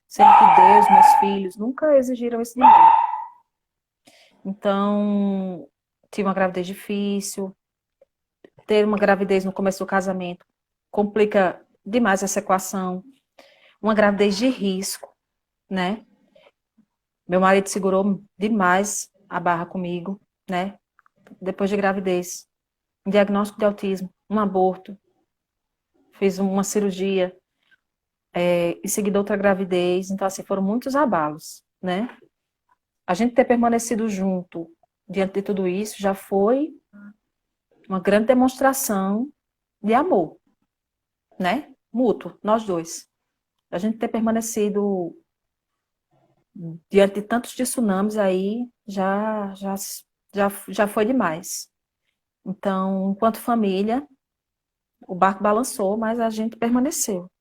Sendo que Deus, meus filhos, nunca exigiram isso de mim. Então, tive uma gravidez difícil, ter uma gravidez no começo do casamento complica demais essa equação. Uma gravidez de risco, né? Meu marido segurou demais a barra comigo, né? Depois de gravidez, um diagnóstico de autismo, um aborto, fiz uma cirurgia, em seguida outra gravidez, então assim, foram muitos abalos, né? A gente ter permanecido junto diante de tudo isso já foi uma grande demonstração de amor, né? Mútuo, nós dois. A gente ter permanecido diante de tantos tsunamis aí já foi demais. Então, enquanto família, o barco balançou, mas a gente permaneceu.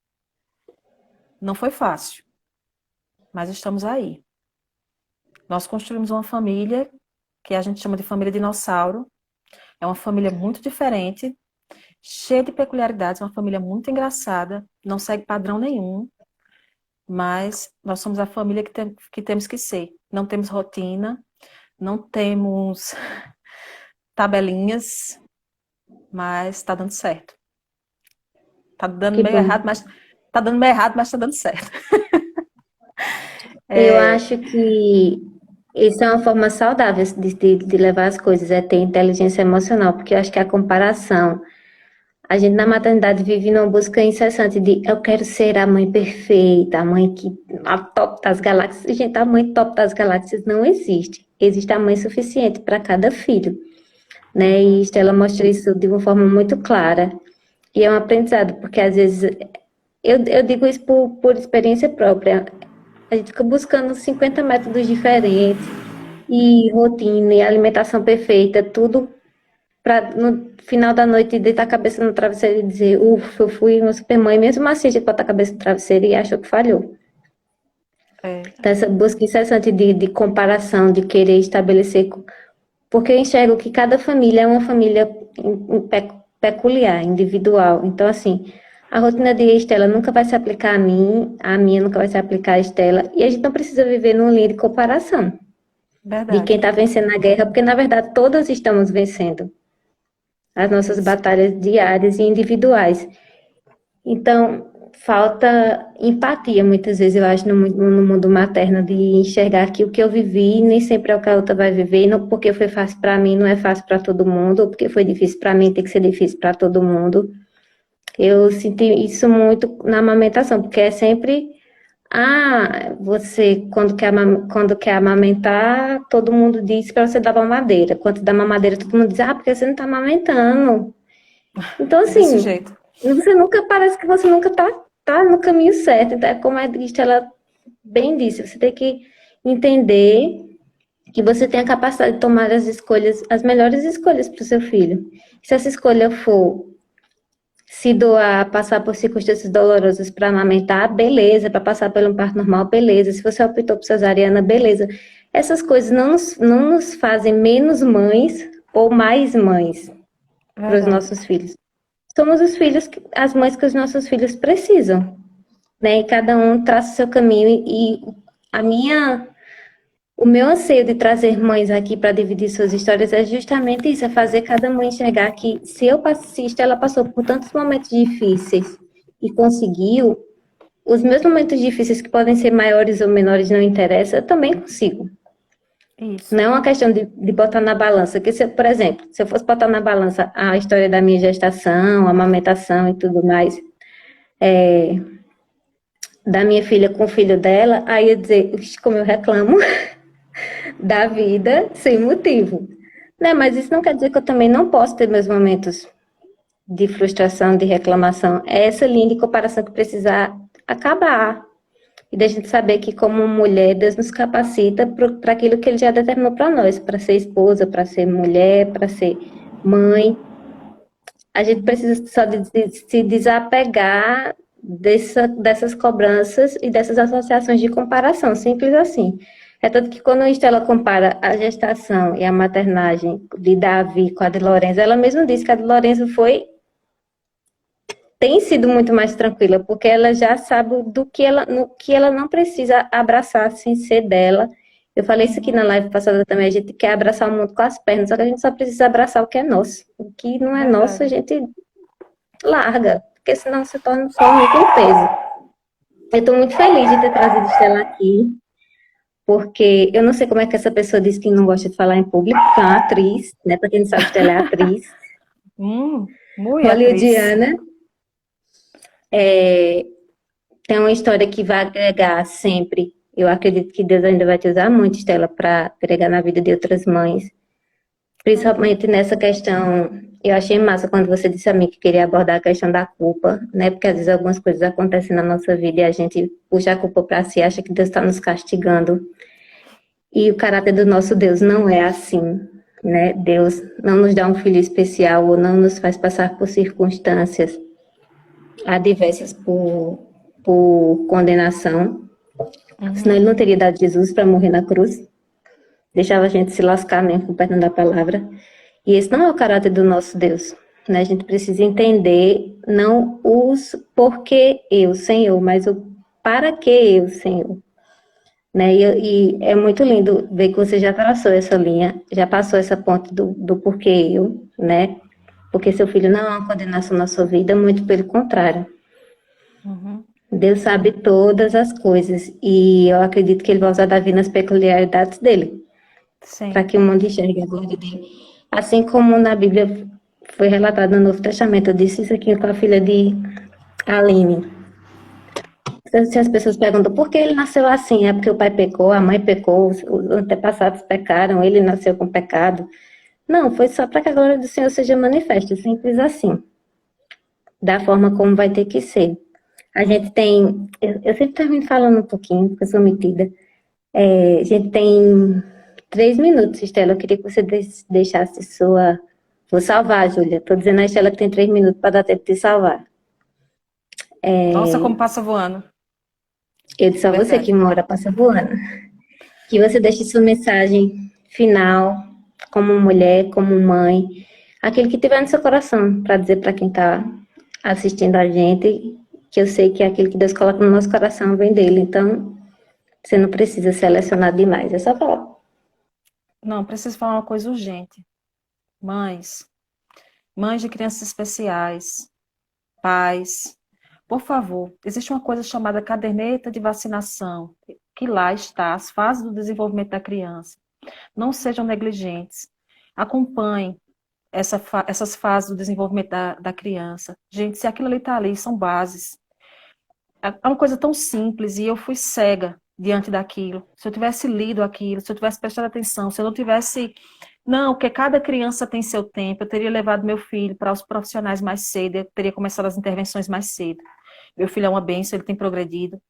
Não foi fácil, mas estamos aí. Nós construímos uma família que a gente chama de família dinossauro. É uma família muito diferente cheia de peculiaridades, uma família muito engraçada, não segue padrão nenhum, mas nós somos a família que temos que ser. Não temos rotina, não temos tabelinhas, mas está dando certo. Tá dando Que meio bom. errado, mas tá dando meio errado, mas tá dando certo. Eu É, acho que isso é uma forma saudável de levar as coisas, é ter inteligência emocional, porque eu acho que a comparação, a gente na maternidade vive numa busca incessante de eu quero ser a mãe perfeita, a mãe que a top das galáxias. Gente, a mãe top das galáxias não existe. Existe a mãe suficiente para cada filho, né? E Estela mostra isso de uma forma muito clara. E é um aprendizado, porque às vezes eu digo isso por experiência própria. A gente fica buscando 50 métodos diferentes e rotina e alimentação perfeita, tudo para no final da noite deitar a cabeça no travesseiro e dizer, ufa, eu fui uma super mãe, mesmo assim a gente bota a cabeça no travesseiro e achou que falhou. é, Então essa busca incessante de comparação, de querer estabelecer, porque eu enxergo que cada família é uma família peculiar, individual. Então assim, a rotina de Estela nunca vai se aplicar a mim, a minha nunca vai se aplicar a Estela, e a gente não precisa viver numa linha de comparação de quem verdade. está vencendo a guerra, porque na verdade todas estamos vencendo as nossas Isso. batalhas diárias e individuais. Então, falta empatia muitas vezes, eu acho, no mundo materno, de enxergar que o que eu vivi nem sempre é o que a outra vai viver, não porque foi fácil para mim, não é fácil para todo mundo, ou porque foi difícil para mim, tem que ser difícil para todo mundo. Eu senti isso muito na amamentação, porque é sempre você, quando quer amamentar, todo mundo diz para você dar mamadeira. Quando dá mamadeira, todo mundo diz, porque você não está amamentando. Então, É desse assim, jeito. você nunca, parece que você nunca tá no caminho certo. Então, é como a Edith, ela bem disse, você tem que entender que você tem a capacidade de tomar as escolhas, as melhores escolhas para o seu filho. Se essa escolha for se doar, passar por circunstâncias dolorosas para amamentar, beleza. Para passar pelo um parto normal, beleza. Se você optou por cesariana, beleza. Essas coisas não nos fazem menos mães ou mais mães para os Verdade. nossos filhos. Somos os filhos, as mães que os nossos filhos precisam, né? E cada um traça o seu caminho. E a minha o meu anseio de trazer mães aqui para dividir suas histórias é justamente isso, é fazer cada mãe enxergar que se eu assisto, ela passou por tantos momentos difíceis e conseguiu, os meus momentos difíceis que podem ser maiores ou menores, não interessa, eu também consigo. Isso. Não é uma questão de botar na balança, que se, por exemplo, se eu fosse botar na balança a história da minha gestação, a amamentação e tudo mais, da minha filha com o filho dela, aí eu ia dizer, "Ixi, como eu reclamo da vida sem motivo. Né? Mas isso não quer dizer que eu também não posso ter meus momentos de frustração, de reclamação. É essa linha de comparação que precisa acabar. E da gente saber que, como mulher, Deus nos capacita para aquilo que Ele já determinou para nós, para ser esposa, para ser mulher, para ser mãe. A gente precisa só de se desapegar dessas cobranças e dessas associações de comparação, simples assim. É tanto que quando a Estela compara a gestação e a maternagem de Davi com a de Lorenzo, ela mesma disse que a de Lorenzo tem sido muito mais tranquila, porque ela já sabe no que ela não precisa abraçar sem ser dela. Eu falei isso aqui na Uhum. live passada também, a gente quer abraçar o mundo com as pernas, só que a gente só precisa abraçar o que é nosso. O que não é nosso, a Verdade. gente larga, porque senão se torna somente um peso. Eu estou muito feliz de ter trazido Estela aqui, porque eu não sei como é que essa pessoa diz que não gosta de falar em público, porque é uma atriz, né? Para quem não sabe, Estela é atriz Muito atriz. hollywoodiana. Tem uma história que vai agregar sempre. Eu acredito que Deus ainda vai te usar muito, Estela, para pregar na vida de outras mães. Amém. Principalmente nessa questão, eu achei massa quando você disse a mim que queria abordar a questão da culpa, né? Porque às vezes algumas coisas acontecem na nossa vida e a gente puxa a culpa para si, acha que Deus está nos castigando. E o caráter do nosso Deus não é assim, né? Deus não nos dá um filho especial ou não nos faz passar por circunstâncias adversas por condenação. Senão Uhum. ele não teria dado Jesus para morrer na cruz. Deixava a gente se lascar mesmo, com o perdão da palavra. E esse não é o caráter do nosso Deus. né? A gente precisa entender não os porquê eu, Senhor, mas o para que eu, Senhor. Né? E é muito lindo ver que você já traçou essa linha, já passou essa ponte do porquê eu, né? Porque seu filho não é uma condenação na sua vida, muito pelo contrário. Uhum. Deus sabe todas as coisas e eu acredito que ele vai usar Davi nas peculiaridades dele, para Sim. que o mundo enxergue a glória dele. Assim como na Bíblia foi relatado no Novo Testamento, eu disse isso aqui com a filha de Aline. Se as pessoas perguntam por que ele nasceu assim, é porque o pai pecou, a mãe pecou, os antepassados pecaram, ele nasceu com pecado. Não, foi só para que a glória do Senhor seja manifesta, simples assim, da forma como vai ter que ser. A gente tem, eu sempre termino falando um pouquinho, porque eu sou metida. A gente tem 3 minutos, Estela. Eu queria que você deixasse sua. Vou salvar, Júlia. Estou dizendo a Estela que tem 3 minutos para dar tempo de salvar. Nossa, como passa voando. Eu disse a você que Verdade. uma hora passa voando. Que você deixe sua mensagem final, como mulher, como mãe, aquele que tiver no seu coração, para dizer para quem está assistindo a gente, que eu sei que é aquele que Deus coloca no nosso coração vem dele. Então, você não precisa selecionar demais, é só falar. Não, preciso falar uma coisa urgente. Mães, mães de crianças especiais, pais, por favor, existe uma coisa chamada caderneta de vacinação, que lá está as fases do desenvolvimento da criança. Não sejam negligentes. Acompanhem essas fases do desenvolvimento da criança. Gente, se aquilo ali está ali, são bases. É uma coisa tão simples e eu fui cega diante daquilo. Se eu tivesse lido aquilo, se eu tivesse prestado atenção, se eu não tivesse. Não, porque cada criança tem seu tempo. Eu teria levado meu filho para os profissionais mais cedo, eu teria começado as intervenções mais cedo. Meu filho é uma bênção, ele tem progredido.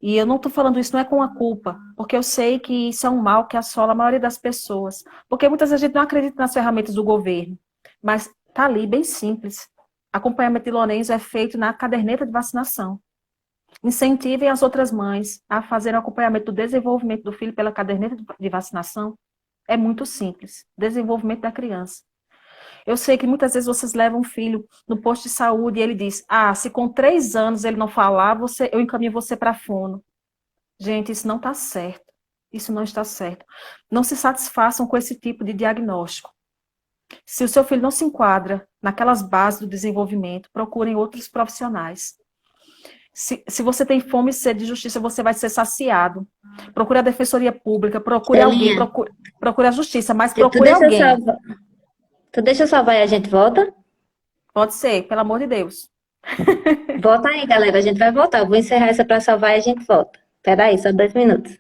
E eu não estou falando isso, não é com a culpa, porque eu sei que isso é um mal que assola a maioria das pessoas. Porque muitas vezes a gente não acredita nas ferramentas do governo, mas está ali, bem simples. Acompanhamento de Lourenço é feito na caderneta de vacinação. Incentivem as outras mães a fazer o acompanhamento do desenvolvimento do filho pela caderneta de vacinação. É muito simples. Desenvolvimento da criança. Eu sei que muitas vezes vocês levam um filho no posto de saúde e ele diz: ah, se com 3 anos ele não falar, eu encaminho você para a fono. Gente, isso não está certo. Isso não está certo. Não se satisfaçam com esse tipo de diagnóstico. Se o seu filho não se enquadra naquelas bases do desenvolvimento, procurem outros profissionais. Se você tem fome e sede de justiça, você vai ser saciado. Procure a defensoria pública, procure alguém, Estelinha, procure a justiça, mas tu procure deixa eu alguém. salvar, tu deixa eu salvar e a gente volta? Pode ser, pelo amor de Deus. Volta aí, galera, a gente vai voltar. Eu vou encerrar essa para salvar e a gente volta. Espera aí, só 2 minutos.